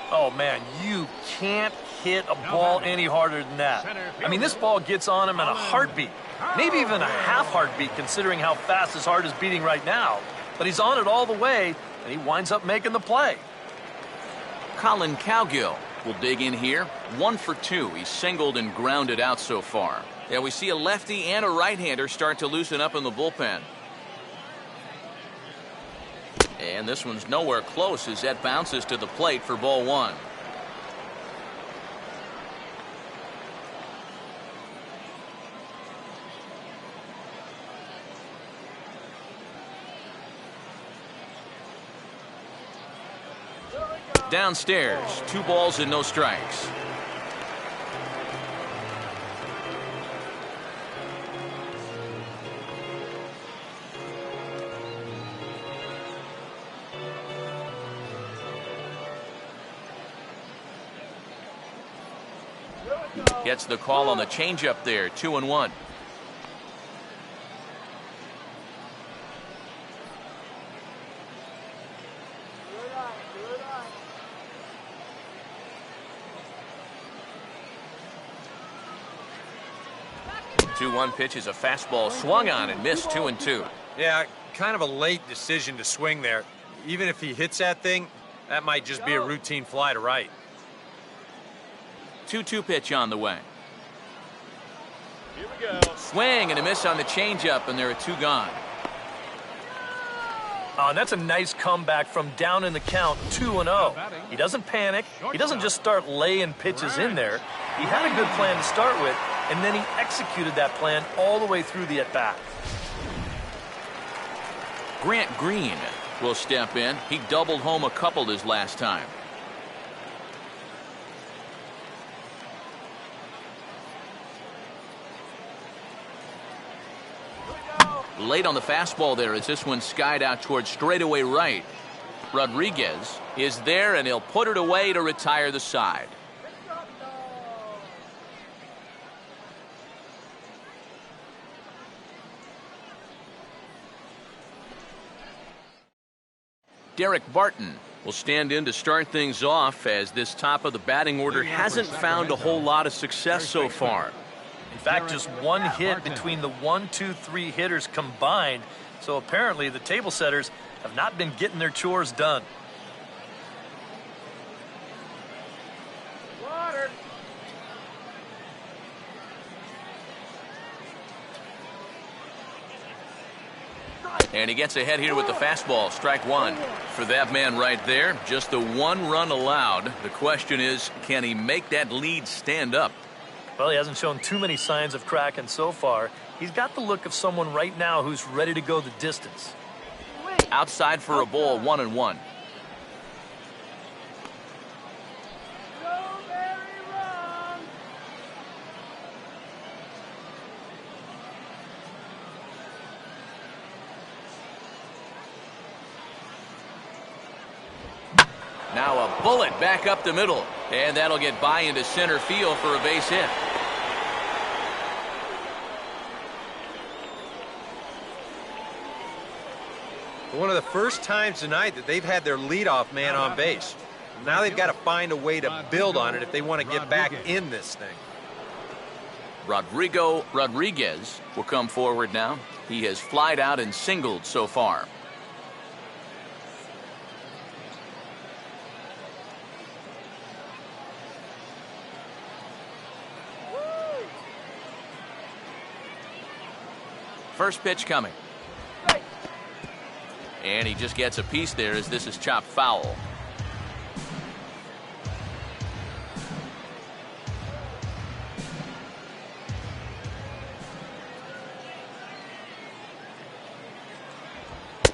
Oh, man, you can't hit a ball any harder than that. I mean, this ball gets on him in a heartbeat. Maybe even a half heartbeat, considering how fast his heart is beating right now. But he's on it all the way, and he winds up making the play. Colin Cowgill will dig in here. 1 for 2. He's singled and grounded out so far. Yeah, we see a lefty and a right-hander start to loosen up in the bullpen. And this one's nowhere close as that bounces to the plate for ball 1. Downstairs, 2 balls and no strikes. Gets the call on the changeup there, 2-1. The 2-1 pitch is a fastball swung on and missed, 2-2. Yeah, kind of a late decision to swing there. Even if he hits that thing, that might just be a routine fly to right. 2-2 pitch on the way. Here we go. Swing and a miss on the changeup, and there are 2 gone. Oh, and that's a nice comeback from down in the count, 2-0. He doesn't panic. He doesn't just start laying pitches in there. He had a good plan to start with, and then he executed that plan all the way through the at-bat. Grant Green will step in. He doubled home a couple his last time. Late on the fastball there as this one skied out towards straightaway right. Rodriguez is there, and he'll put it away to retire the side. Derek Barton will stand in to start things off, as this top of the batting order hasn't found a whole lot of success so far. In fact, just 1 hit between the 1, 2, 3 hitters combined So apparently the table setters have not been getting their chores done. Water. And he gets ahead here with the fastball, strike one. For that man right there, just the one run allowed. The question is, can he make that lead stand up? Well, he hasn't shown too many signs of cracking so far. He's got the look of someone right now who's ready to go the distance. Outside for a ball, 1-1. Go very wrong. Now a bullet back up the middle. And that'll get by into center field for a base hit. One of the first times tonight that they've had their leadoff man on base. Now they've got to find a way to build on it if they want to get back in this thing. Rodrigo Rodriguez will come forward now. He has flied out and singled so far. First pitch coming. And he just gets a piece there as this is chopped foul.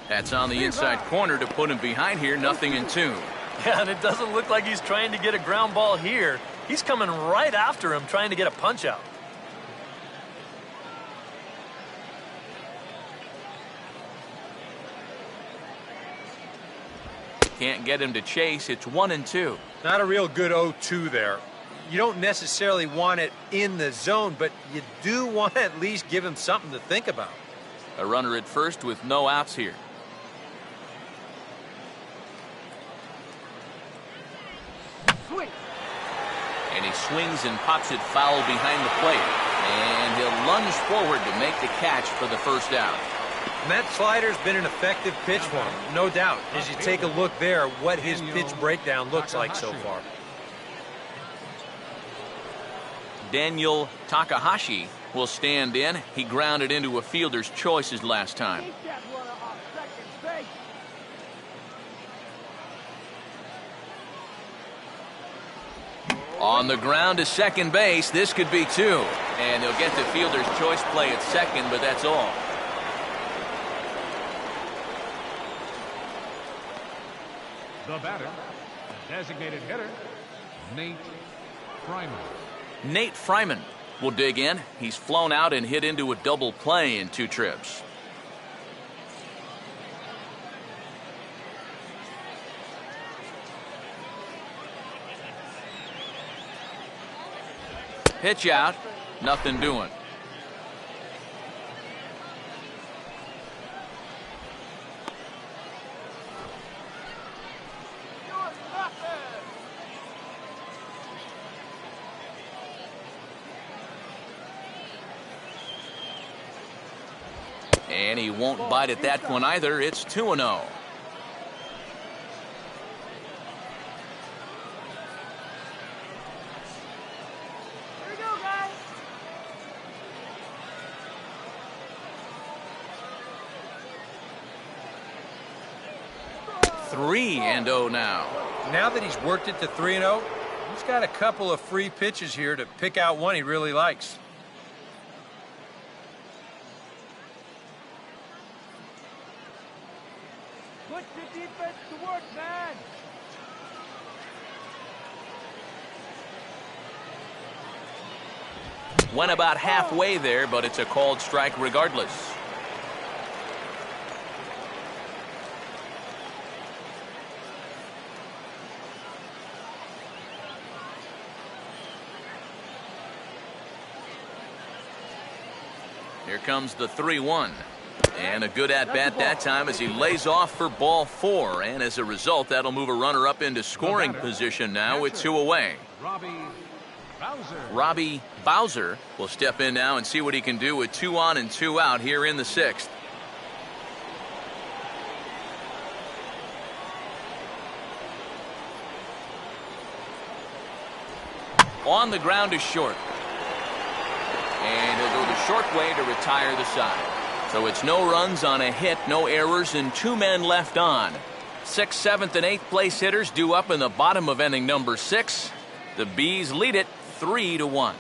That's on the inside corner to put him behind here, 0-2. Yeah, and it doesn't look like he's trying to get a ground ball here. He's coming right after him, trying to get a punch out. Can't get him to chase. It's 1-2. Not a real good 0-2 there. You don't necessarily want it in the zone, but you do want to at least give him something to think about. A runner at first with no outs here. Swing. And he swings and pops it foul behind the plate. And he'll lunge forward to make the catch for the first out. And that slider's been an effective pitch for him, no doubt. As you take a look there, what his pitch breakdown looks like so far. Daniel Takahashi will stand in. He grounded into a fielder's choices last time. Keep that runner off second base. On the ground to second base. This could be two. And they'll get the fielder's choice play at second, but that's all. The batter, the designated hitter, Nate Fryman. Nate Fryman will dig in. He's flown out and hit into a double play in 2 trips. Pitch out, nothing doing. And he won't bite at that one either. It's 2-0. Here we go, guys. 3-0 now. Now that he's worked it to 3-0, he's got a couple of free pitches here to pick out one he really likes. Put the defense to work, man. Went about halfway there, but it's a called strike regardless. Here comes the 3-1. And a good at-bat that time as he lays off for ball 4. And as a result, that'll move a runner up into scoring position now with 2 away. Robbie Bowser will step in now and see what he can do with 2 on and 2 out here in the 6th. On the ground is short. And he'll go the short way to retire the side. So it's no runs on a hit, no errors, and 2 men left on. 6th, 7th, and 8th place hitters due up in the bottom of inning number 6. The Bees lead it 3-1.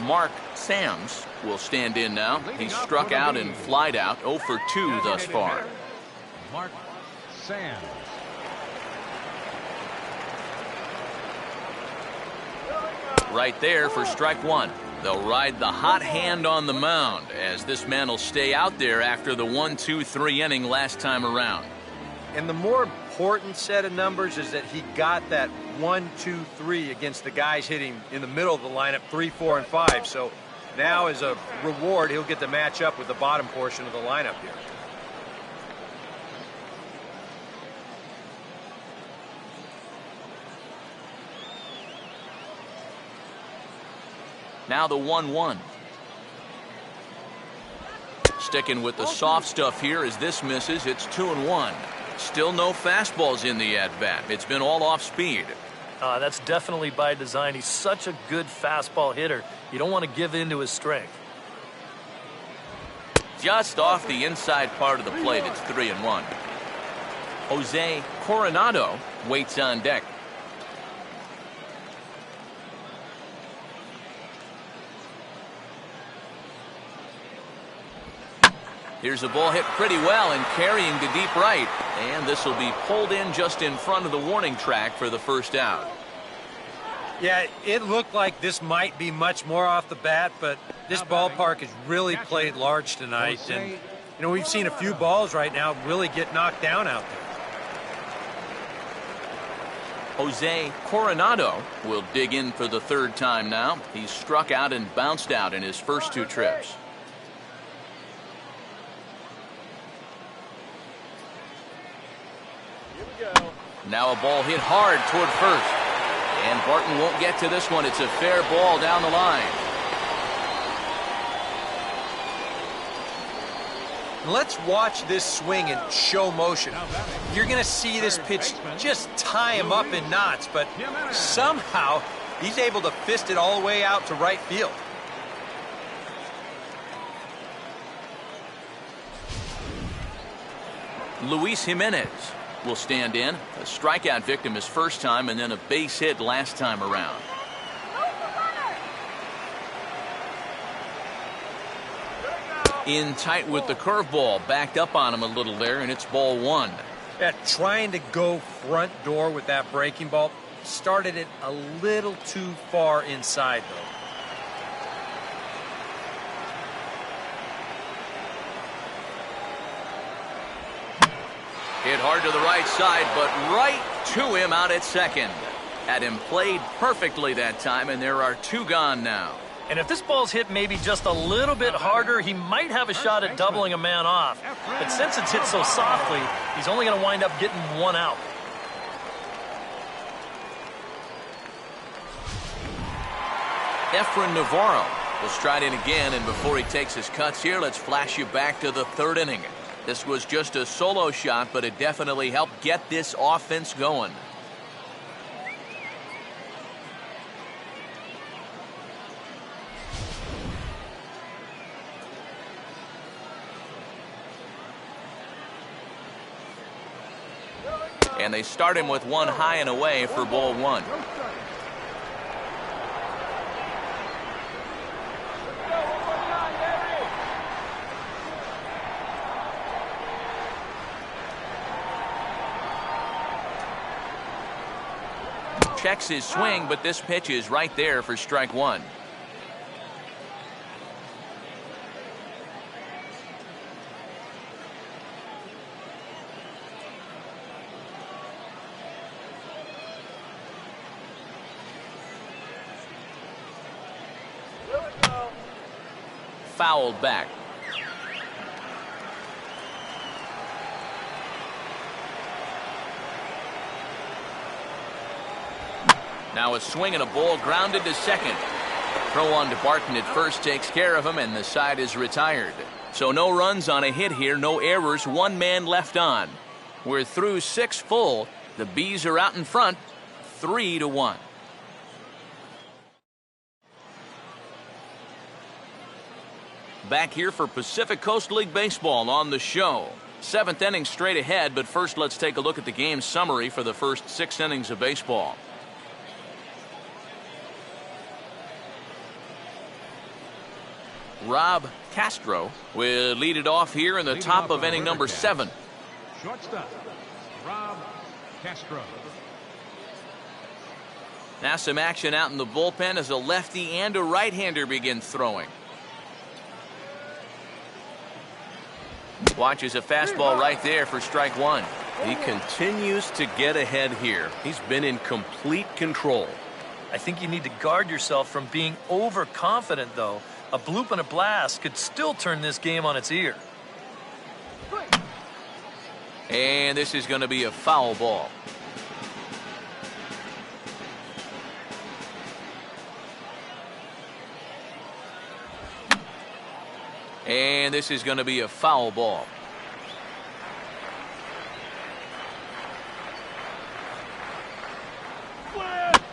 Mark Sams will stand in now. He's struck out and flied out, 0 for 2 thus far. Mark Sams. Right there for strike 1. They'll ride the hot hand on the mound as this man will stay out there after the 1-2-3 inning last time around. And the more important set of numbers is that he got that 1-2-3 against the guys hitting in the middle of the lineup, 3, 4, and 5. So now as a reward, he'll get to match up with the bottom portion of the lineup here. Now the 1-1. Sticking with the soft stuff here as this misses. It's 2-1. Still no fastballs in the at-bat. It's been all off speed. That's definitely by design. He's such a good fastball hitter. You don't want to give in to his strength. Just off the inside part of the plate, it's 3-1. Jose Coronado waits on deck. Here's a ball hit pretty well and carrying to deep right. And this will be pulled in just in front of the warning track for the first out. Yeah, it looked like this might be much more off the bat, but this ballpark has really played large tonight. And, you know, we've seen a few balls right now really get knocked down out there. Jose Coronado will dig in for the 3rd time now. He's struck out and bounced out in his first 2 trips. Now a ball hit hard toward first. And Barton won't get to this one. It's a fair ball down the line. Let's watch this swing in show motion. You're going to see this pitch just tie him up in knots, but somehow he's able to fist it all the way out to right field. Luis Jimenez will stand in. A strikeout victim his first time and then a base hit last time around. In tight with the curveball, backed up on him a little there, and it's ball 1. Yeah, trying to go front door with that breaking ball. Started it a little too far inside, though. Hit hard to the right side, but right to him out at second. Had him played perfectly that time, and there are 2 gone now. And if this ball's hit maybe just a little bit harder, he might have a shot at doubling a man off. But since it's hit so softly, he's only going to wind up getting 1 out. Efrain Navarro will stride in again, and before he takes his cuts here, let's flash you back to the 3rd inning. This was just a solo shot, but it definitely helped get this offense going. And they start him with 1 high and away for ball 1. Checks his swing, but this pitch is right there for strike 1. Fouled back. Now a swing and a ball grounded to second. Throw on to Barton at first takes care of him, and the side is retired. So no runs on a hit here, no errors, 1 man left on. We're through 6 full. The Bees are out in front, 3-1. Back here for Pacific Coast League Baseball on the show. 7th inning straight ahead, but first let's take a look at the game summary for the first 6 innings of baseball. Rob Castro will lead it off here in the top of inning number 7. Shortstop, Rob Castro. Now some action out in the bullpen as a lefty and a right-hander begin throwing. Watches a fastball right there for strike 1. He continues to get ahead here. He's been in complete control. I think you need to guard yourself from being overconfident, though. A bloop and a blast could still turn this game on its ear. And this is going to be a foul ball. And this is going to be a foul ball.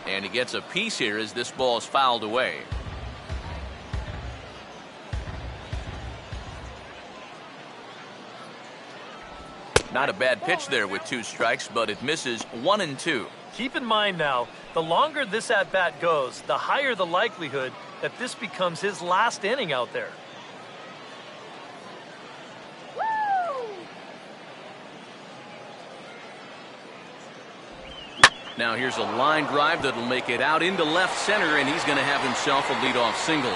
And he gets a piece here as this ball is fouled away. Not a bad pitch there with 2 strikes, but it misses 1 and 2. Keep in mind now, the longer this at-bat goes, the higher the likelihood that this becomes his last inning out there. Now here's a line drive that'll make it out into left center, and he's going to have himself a leadoff single.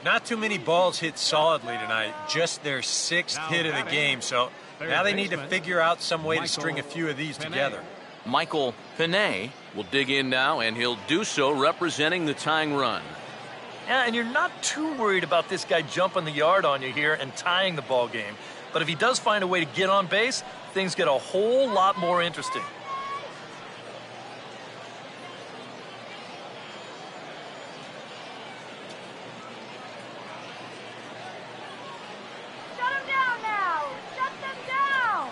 Not too many balls hit solidly tonight. Just their 6th hit of the game. So now they need to figure out some way to string a few of these together. Michael Pinay will dig in now, and he'll do so representing the tying run. Yeah, and you're not too worried about this guy jumping the yard on you here and tying the ball game. But if he does find a way to get on base, things get a whole lot more interesting. Shut him down now! Shut them down!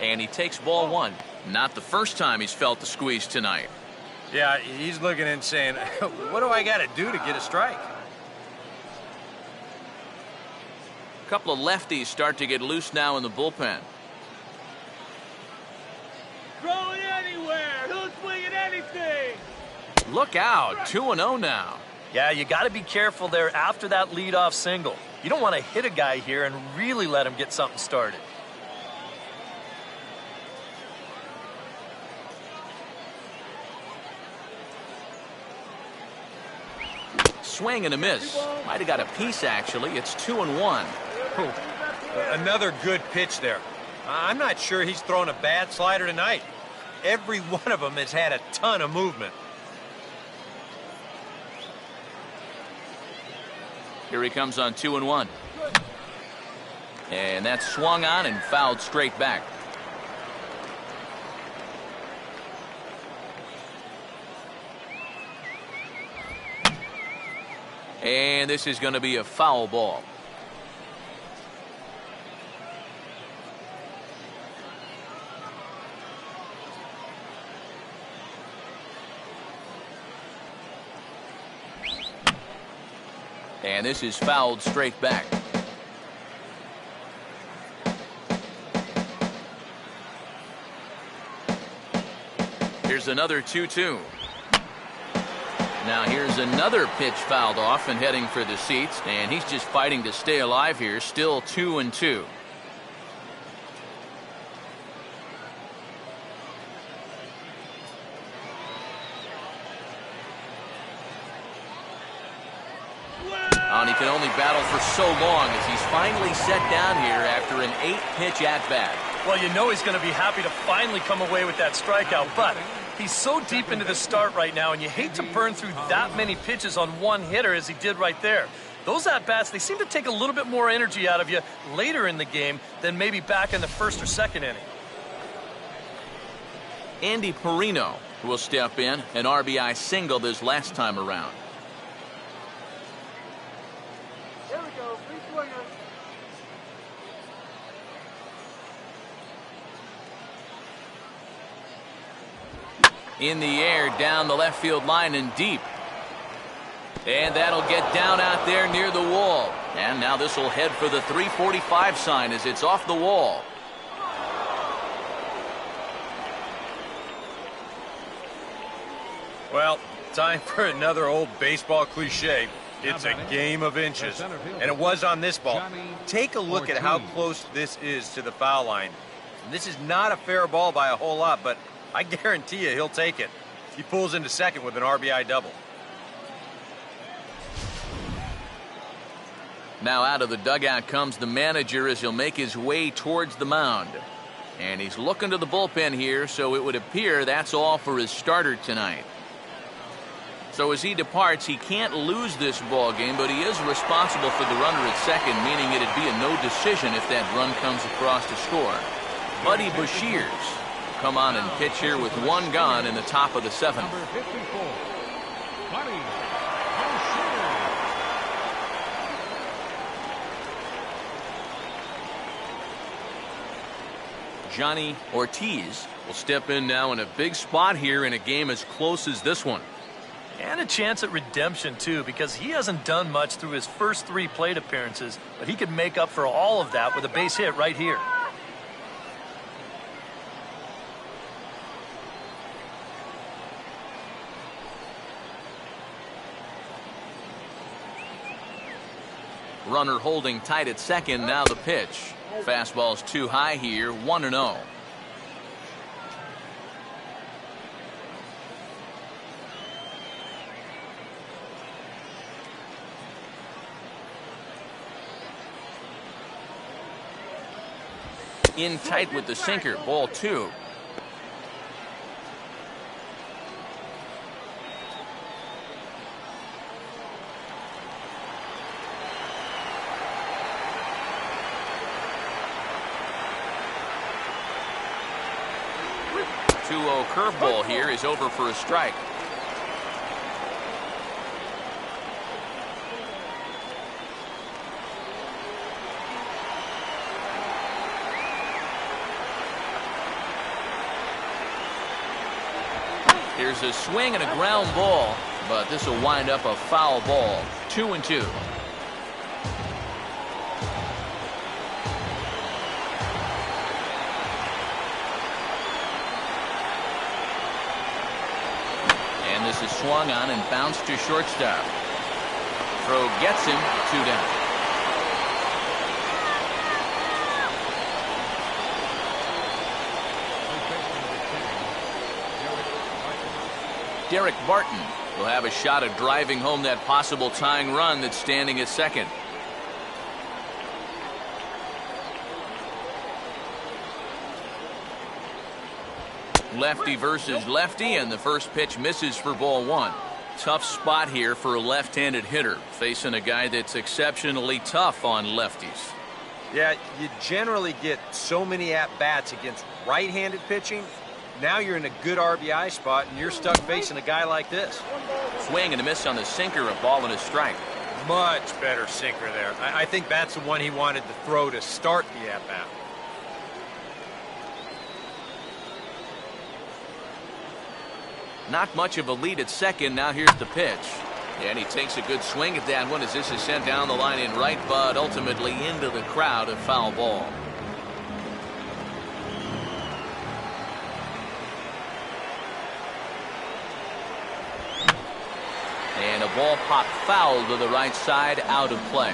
And he takes ball 1. Not the first time he's felt the squeeze tonight. Yeah, he's looking and saying, what do I got to do to get a strike? A couple of lefties start to get loose now in the bullpen. Throw it anywhere! Who's swinging anything? Look out, 2-0 now. Yeah, you got to be careful there after that leadoff single. You don't want to hit a guy here and really let him get something started. Swing and a miss. Might have got a piece, actually. It's 2-1. Another good pitch there. I'm not sure he's thrown a bad slider tonight. Every one of them has had a ton of movement. Here he comes on 2-1. And that's swung on and fouled straight back. And this is going to be a foul ball. And this is fouled straight back. Here's another 2-2. Now here's another pitch fouled off and heading for the seats, and he's just fighting to stay alive here. Still 2-2. And he can only battle for so long as he's finally set down here after an 8-pitch at-bat. Well, you know he's going to be happy to finally come away with that strikeout, but he's so deep into the start right now, and you hate to burn through that many pitches on one hitter as he did right there. Those at-bats, they seem to take a little bit more energy out of you later in the game than maybe back in the first or second inning. Andy Perino will step in, an RBI single this last time around. Here we go. Free swinger. In the air, down the left field line and deep. And that'll get down out there near the wall. And now this will head for the 345 sign as it's off the wall. Well, time for another old baseball cliche. It's a game of inches. And it was on this ball. Take a look at how close this is to the foul line. And this is not a fair ball by a whole lot, but I guarantee you he'll take it. He pulls into second with an RBI double. Now out of the dugout comes the manager as he'll make his way towards the mound. And he's looking to the bullpen here, so it would appear that's all for his starter tonight. So as he departs, he can't lose this ball game, but he is responsible for the runner at second, meaning it'd be a no decision if that run comes across to score. Buddy Bashirs will come on and pitch here with one gone in the top of the seventh. Number 54, Buddy Bashirs. Johnny Ortiz will step in now in a big spot here in a game as close as this one. And a chance at redemption, too, because he hasn't done much through his first 3 plate appearances, but he could make up for all of that with a base hit right here. Runner holding tight at second, now the pitch. Fastball's too high here, 1-0. In tight with the sinker, ball 2. Curveball here is over for a strike. Here's a swing and a ground ball, but this will wind up a foul ball. 2-2. This is swung on and bounced to shortstop. Throw gets him, 2 down. Derek Barton will have a shot at driving home that possible tying run that's standing at second. Lefty versus lefty, and the first pitch misses for ball 1. Tough spot here for a left-handed hitter, facing a guy that's exceptionally tough on lefties. Yeah, you generally get so many at-bats against right-handed pitching. Now you're in a good RBI spot, and you're stuck facing a guy like this. Swing and a miss on the sinker, a ball and a strike. Much better sinker there. I think that's the one he wanted to throw to start the at-bat. Not much of a lead at second. Now here's the pitch. And he takes a good swing at that one as this is sent down the line in right, but ultimately into the crowd, a foul ball. And a ball popped foul to the right side, out of play.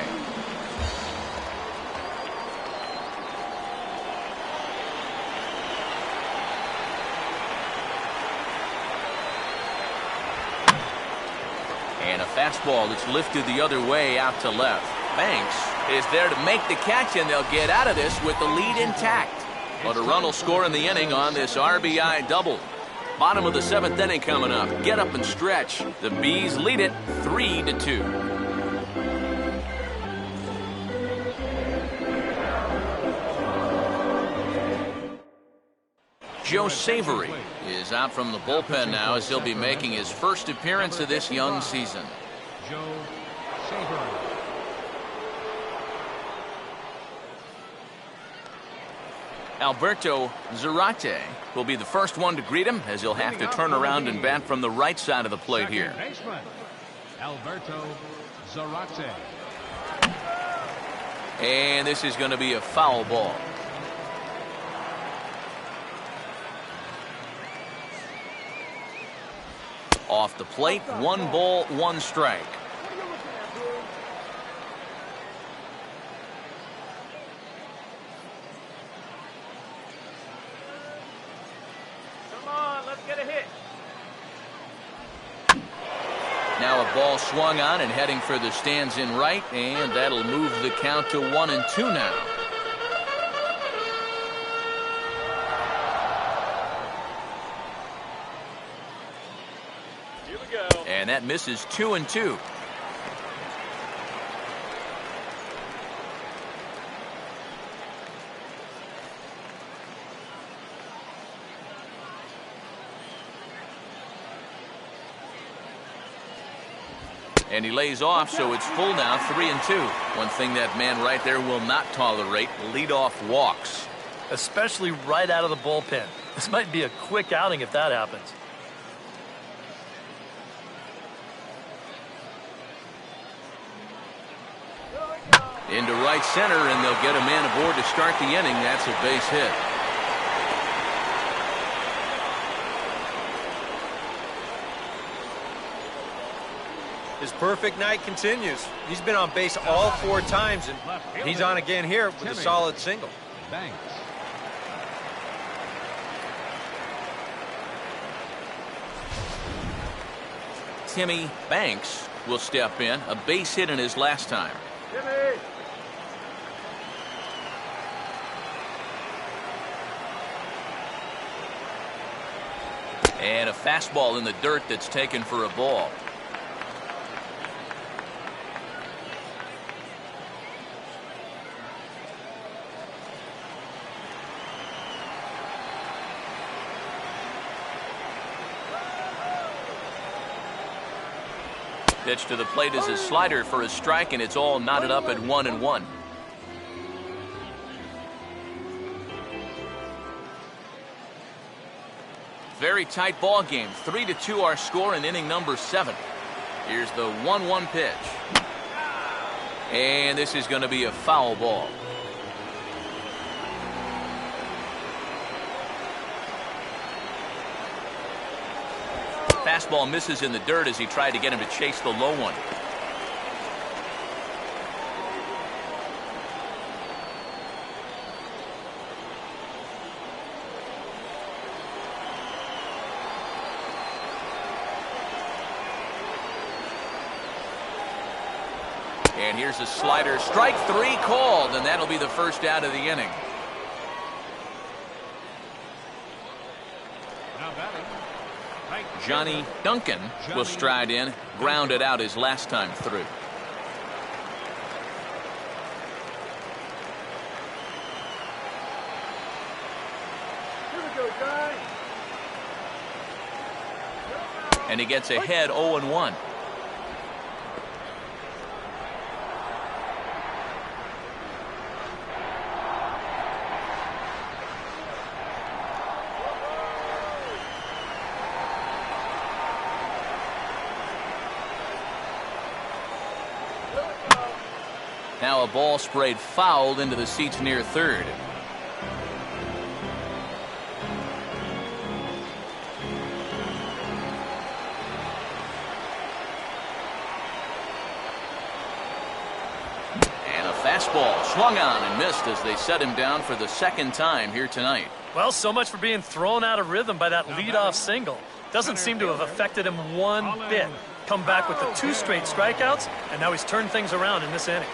And a fastball that's lifted the other way out to left. Banks is there to make the catch, and they'll get out of this with the lead intact. But a run will score in the inning on this RBI double. Bottom of the 7th inning coming up. Get up and stretch. The Bees lead it 3-2. Joe Savory is out from the bullpen now as he'll be making his first appearance of this young season. Joe Savory. Alberto Zarate will be the first one to greet him, as he'll have to turn around and bat from the right side of the plate here. Second baseman, Alberto Zarate. And this is going to be a foul ball. Off the plate, 1 ball, 1 strike. Come on, let's get a hit. Now a ball swung on and heading for the stands in right, and that'll move the count to 1-2 now. Here we go. And that misses 2-2. And he lays off, so it's full now, 3-2. One thing that man right there will not tolerate, leadoff walks. Especially right out of the bullpen. This might be a quick outing if that happens. Into right center, and they'll get a man aboard to start the inning. That's a base hit. His perfect night continues. He's been on base all 4 times, and he's on again here with a solid single. Banks. Timmy Banks will step in, a base hit in his last time. Jimmy. And a fastball in the dirt that's taken for a ball. Pitch to the plate is a slider for a strike, and it's all knotted up at 1-1. Very tight ball game. 3-2 our score in inning number 7. Here's the 1-1 pitch. And this is going to be a foul ball. Fastball misses in the dirt as he tried to get him to chase the low one. And here's a slider. Strike 3 called, and that'll be the first out of the inning. Now batting, right Johnny Duncan will stride in, grounded out his last time through. Here we go, Johnny. And he gets ahead 0-1. Now a ball sprayed fouled into the seats near third. And a fastball swung on and missed as they set him down for the second time here tonight. Well, so much for being thrown out of rhythm by that leadoff single. Doesn't seem to have affected him one bit. Come back with the 2 straight strikeouts, and now he's turned things around in this inning.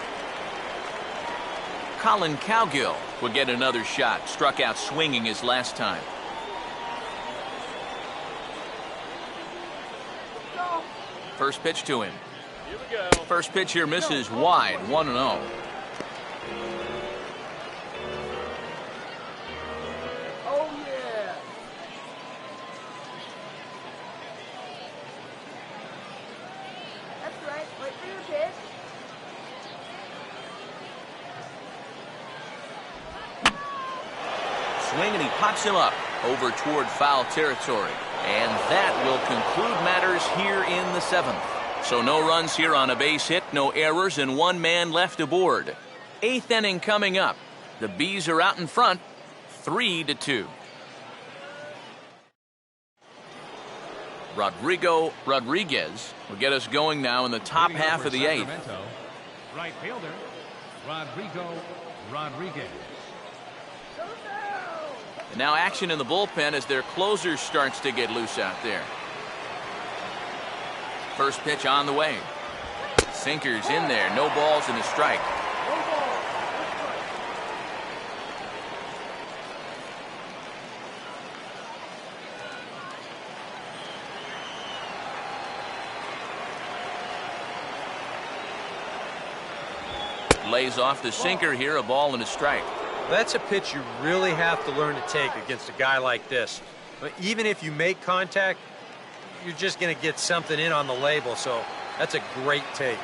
Colin Cowgill would get another shot. Struck out swinging his last time. First pitch to him. Here we go. First pitch here misses wide, 1-0. Oh, yeah. That's right. Wait for your pitch. swing, and he pops him up over toward foul territory. And that will conclude matters here in the 7th. So no runs here on a base hit, no errors, and one man left aboard. 8th inning coming up. The Bees are out in front, 3-2. Rodrigo Rodriguez will get us going now in the top half of the 8th. Right fielder, Rodrigo Rodriguez. And now action in the bullpen as their closer starts to get loose out there. First pitch on the way. Sinkers in there, no balls and a strike. Lays off the sinker here, a ball and a strike. That's a pitch you really have to learn to take against a guy like this. But even if you make contact, you're just going to get something in on the label, so that's a great take.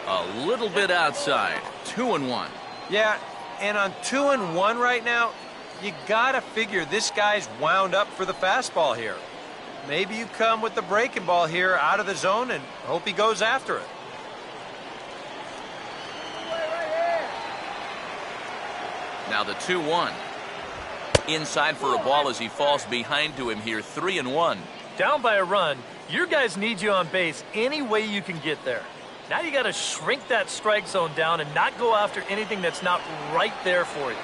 A little bit outside, 2-1. Yeah, and on 2-1 right now, you got to figure this guy's wound up for the fastball here. Maybe you come with the breaking ball here out of the zone and hope he goes after it. Now the 2-1. Inside for a ball as he falls behind to him here, 3-1. Down by a run, your guys need you on base any way you can get there. Now you got to shrink that strike zone down and not go after anything that's not right there for you.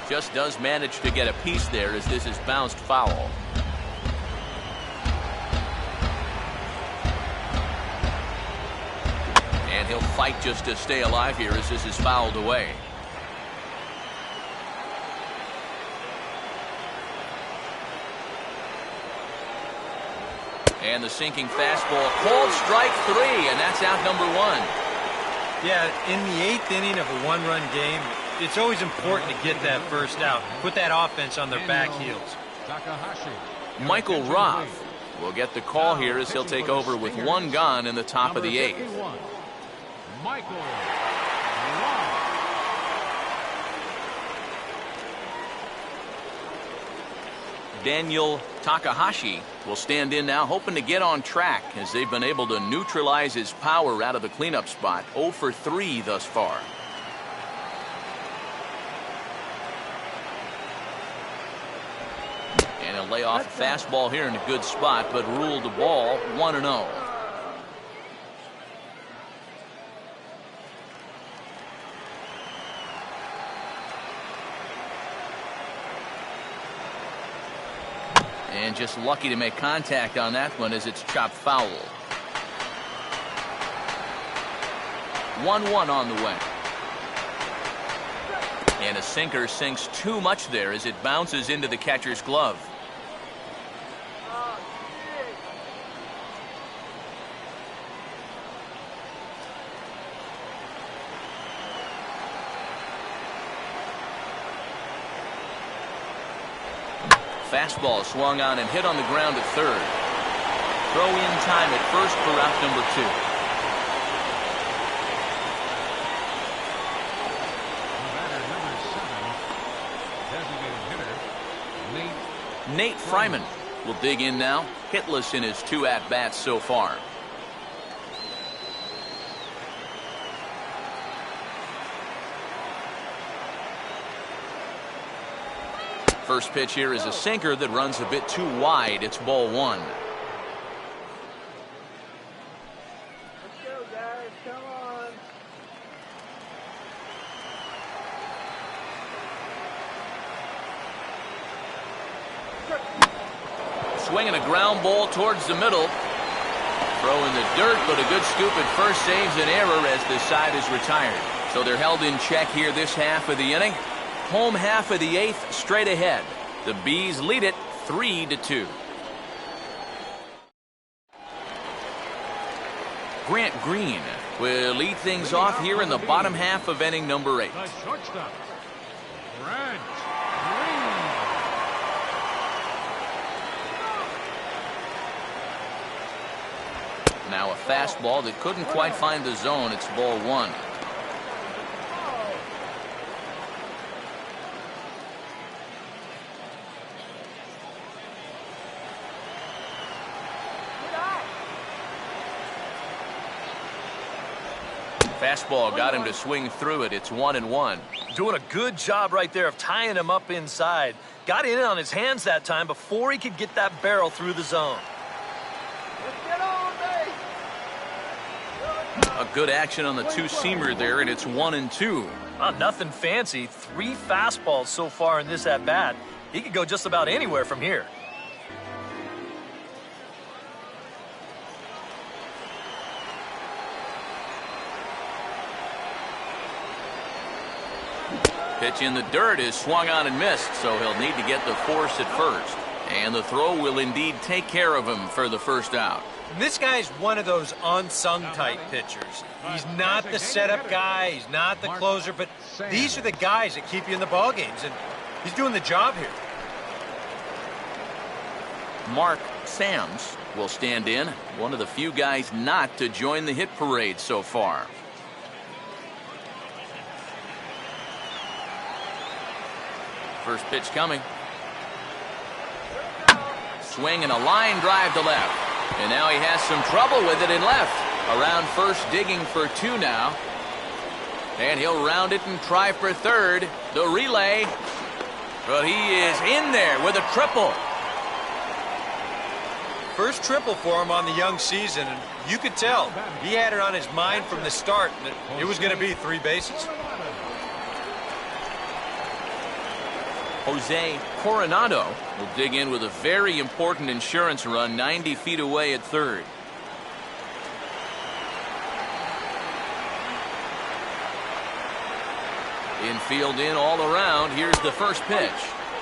Just does manage to get a piece there as this is bounced foul. And he'll fight just to stay alive here as this is fouled away. And the sinking fastball called strike 3, and that's out number 1. Yeah, in the 8th inning of a one-run game, it's always important to get that first out. Put that offense on their back heels. Takahashi. Michael Roth will get the call here as he'll take over with one gone in the top of the 8th. Michael Roth. Daniel Takahashi will stand in now, hoping to get on track as they've been able to neutralize his power out of the cleanup spot. 0 for 3 thus far. And he'll lay off a fastball here in a good spot, but ruled the ball 1-0. And just lucky to make contact on that one as it's chopped foul. 1-1 on the way. And a sinker sinks too much there as it bounces into the catcher's glove. Fastball swung on and hit on the ground at third. Throw in time at first for out number 2. Nate Fryman will dig in now, hitless in his 2 at-bats so far. First pitch here is a sinker that runs a bit too wide. It's ball 1. Let's go, guys. Come on. Swinging a ground ball towards the middle. Throw in the dirt, but a good scoop at first saves an error as the side is retired. So they're held in check here this half of the inning. Home half of the 8th straight ahead. The Bees lead it 3-2. Grant Green will lead things off here in the bottom half of inning number 8. The shortstop, Grant Now a fastball that couldn't quite find the zone. It's ball one. Fastball got him to swing through it. It's 1-1. Doing a good job right there of tying him up inside. Got in on his hands that time before he could get that barrel through the zone. A good action on the two-seamer there, and it's 1-2. Nothing fancy. 3 fastballs so far in this at-bat. He could go just about anywhere from here. Pitch in the dirt is swung on and missed, so he'll need to get the force at first. And the throw will indeed take care of him for the first out. This guy's one of those unsung type pitchers. He's not the setup guy, he's not the closer, but these are the guys that keep you in the ball games, and he's doing the job here. Mark Sams will stand in, one of the few guys not to join the hit parade so far. First pitch coming. Swing and a line drive to left. And now he has some trouble with it in left. Around first, digging for 2 now. And he'll round it and try for third. The relay. But he is in there with a triple. First triple for him on the young season, and you could tell he had it on his mind from the start that it was going to be 3 bases. Jose Coronado will dig in with a very important insurance run 90 feet away at third. Infield in all around. Here's the first pitch.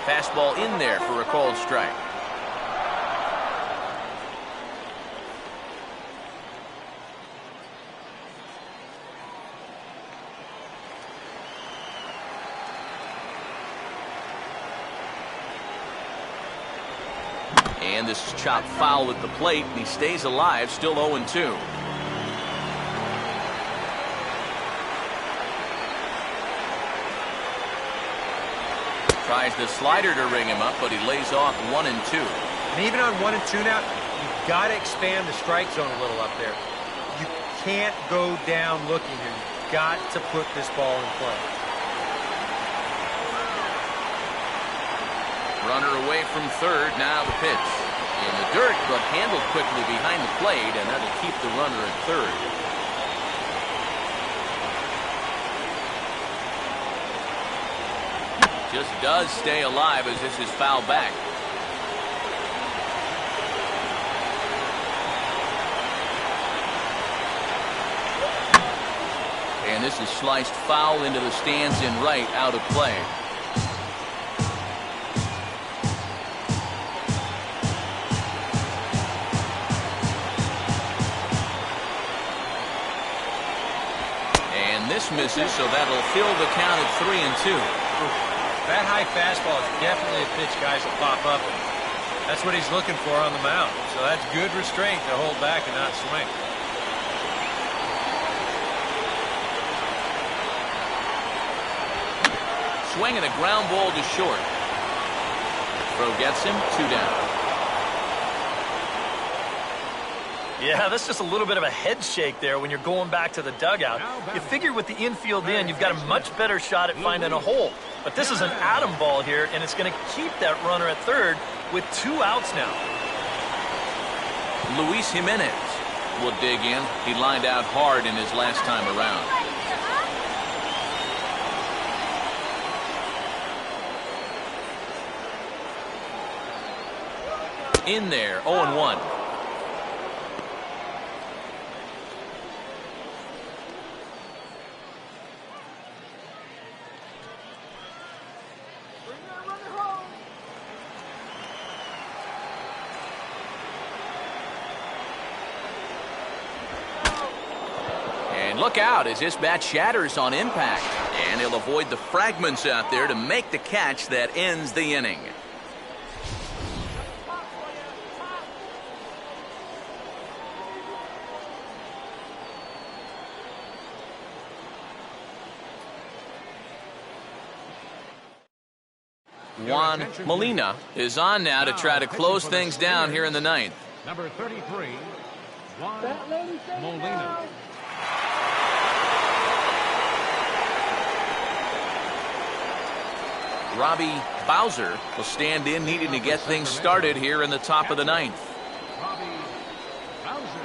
Fastball in there for a called strike. And this is chopped foul at the plate, and he stays alive, still 0-2. Tries the slider to ring him up, but he lays off 1-2. And even on 1-2 now, you've got to expand the strike zone a little up there. You can't go down looking here. You've got to put this ball in play. Runner away from third, now the pitch. In the dirt, but handled quickly behind the plate, and that'll keep the runner at third. Just does stay alive as this is fouled back. And this is sliced foul into the stands in right, out of play. This misses, so that'll fill the count at 3-2. That high fastball is definitely a pitch guys will pop up. That's what he's looking for on the mound. So that's good restraint to hold back and not swing. Swing and a ground ball to short. Throw gets him, 2 down. Yeah, that's just a little bit of a head shake there when you're going back to the dugout. You figure with the infield in, you've got a much better shot at finding a hole. But this is an atom ball here, and it's going to keep that runner at third with 2 outs now. Luis Jimenez will dig in. He lined out hard in his last time around. In there, 0-1. Look out as this bat shatters on impact, and he'll avoid the fragments out there to make the catch that ends the inning. Juan Molina is on now to try to close things down here in the ninth. Number 33, Juan Molina. Robbie Bowser will stand in, needing to get things started here in the top of the ninth. Robbie Bowser.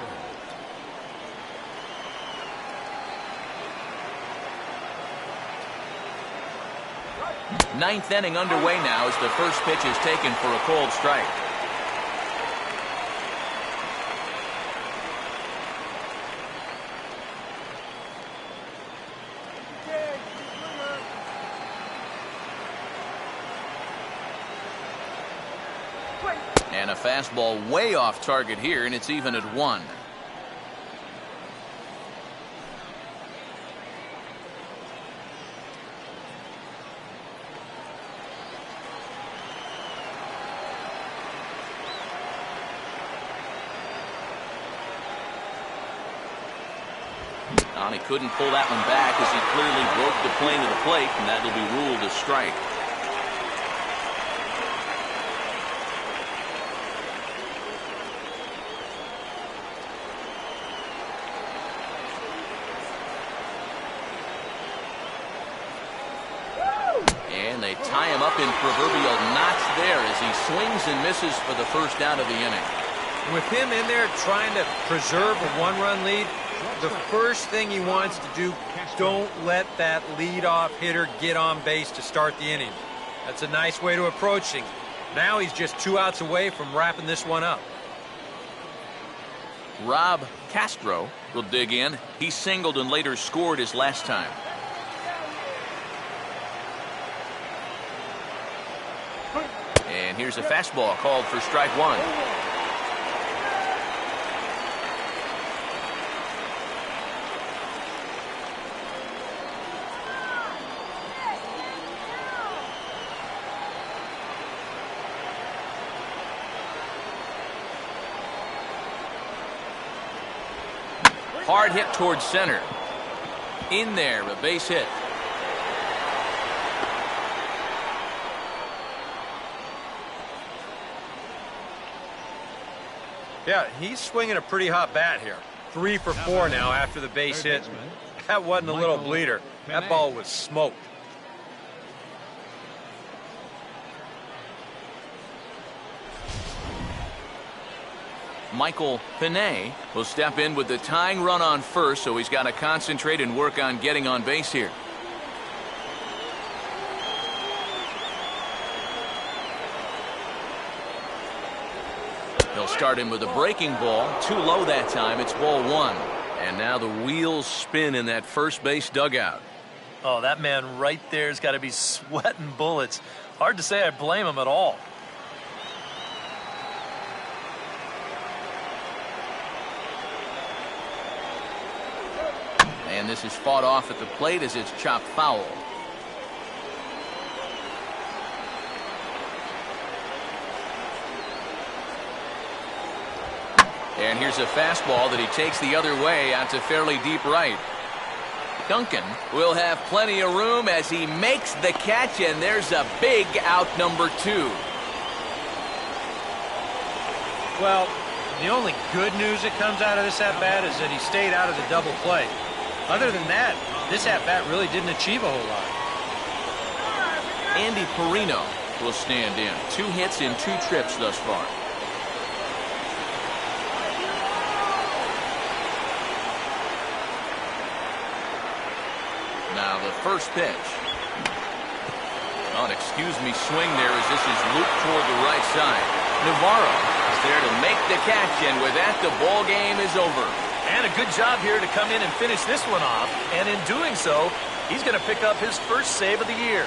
Ninth inning underway now as the first pitch is taken for a cold strike. And a fastball way off target here, and it's even at 1. He couldn't pull that one back as he clearly broke the plane of the plate, and that'll be ruled a strike. And they tie him up in proverbial knots there as he swings and misses for the first out of the inning. With him in there trying to preserve a one-run lead, the first thing he wants to do, don't let that leadoff hitter get on base to start the inning. That's a nice way to approach things. Now he's just 2 outs away from wrapping this one up. Rob Castro will dig in. He singled and later scored his last time. And here's a fastball called for strike 1. Hard hit towards center. In there, a base hit. Yeah, he's swinging a pretty hot bat here. 3 for 4 now after the base hit. That wasn't a little bleeder. That ball was smoked. Michael Pinay will step in with the tying run on first, so he's got to concentrate and work on getting on base here. He'll start him with a breaking ball. Too low that time. It's ball 1. And now the wheels spin in that first base dugout. Oh, that man right there's got to be sweating bullets. Hard to say I blame him at all. And this is fought off at the plate as it's chopped foul. And here's a fastball that he takes the other way out to fairly deep right. Duncan will have plenty of room as he makes the catch, and there's a big out number 2. Well, the only good news that comes out of this at-bat is that he stayed out of the double play. Other than that, this at-bat really didn't achieve a whole lot. Andy Perino will stand in. 2 hits in 2 trips thus far. Now the first pitch. Oh, an excuse me swing there as this is looped toward the right side. Navarro is there to make the catch, and with that the ball game is over. And a good job here to come in and finish this one off. And in doing so, he's going to pick up his first save of the year.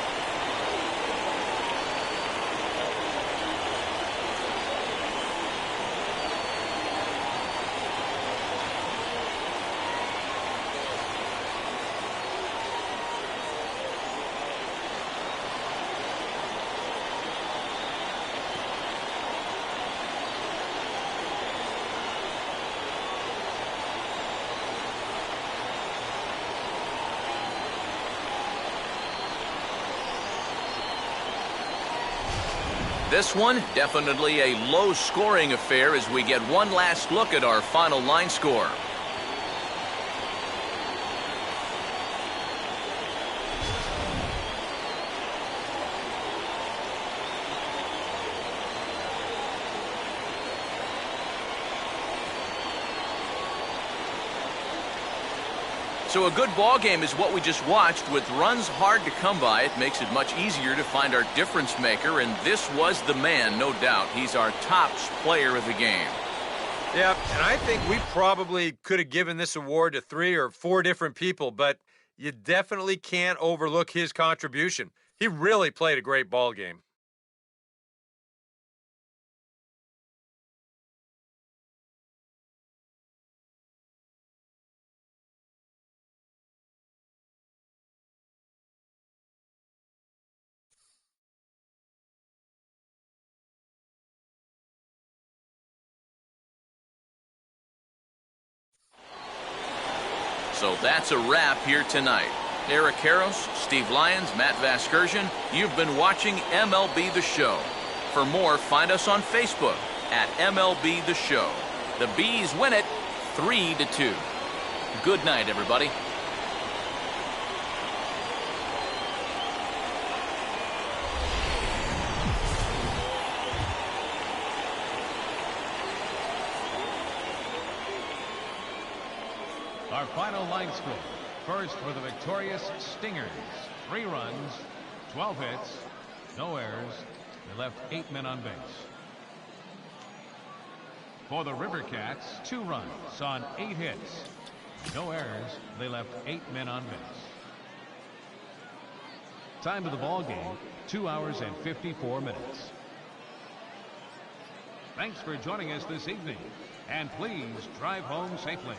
This one, definitely a low-scoring affair as we get one last look at our final line score. So a good ball game is what we just watched. With runs hard to come by, it makes it much easier to find our difference maker, and this was the man, no doubt. He's our top player of the game. Yeah, and I think we probably could have given this award to 3 or 4 different people, but you definitely can't overlook his contribution. He really played a great ball game. So that's a wrap here tonight. Eric Karros, Steve Lyons, Matt Vasgersian, you've been watching MLB The Show. For more, find us on Facebook at MLB The Show. The Bees win it 3-2. Good night, everybody. Our final line score. First for the victorious Stingers. 3 runs, 12 hits, no errors. They left 8 men on base. For the Rivercats, 2 runs on 8 hits. No errors. They left 8 men on base. Time of the ball game, 2 hours and 54 minutes. Thanks for joining us this evening. And please drive home safely.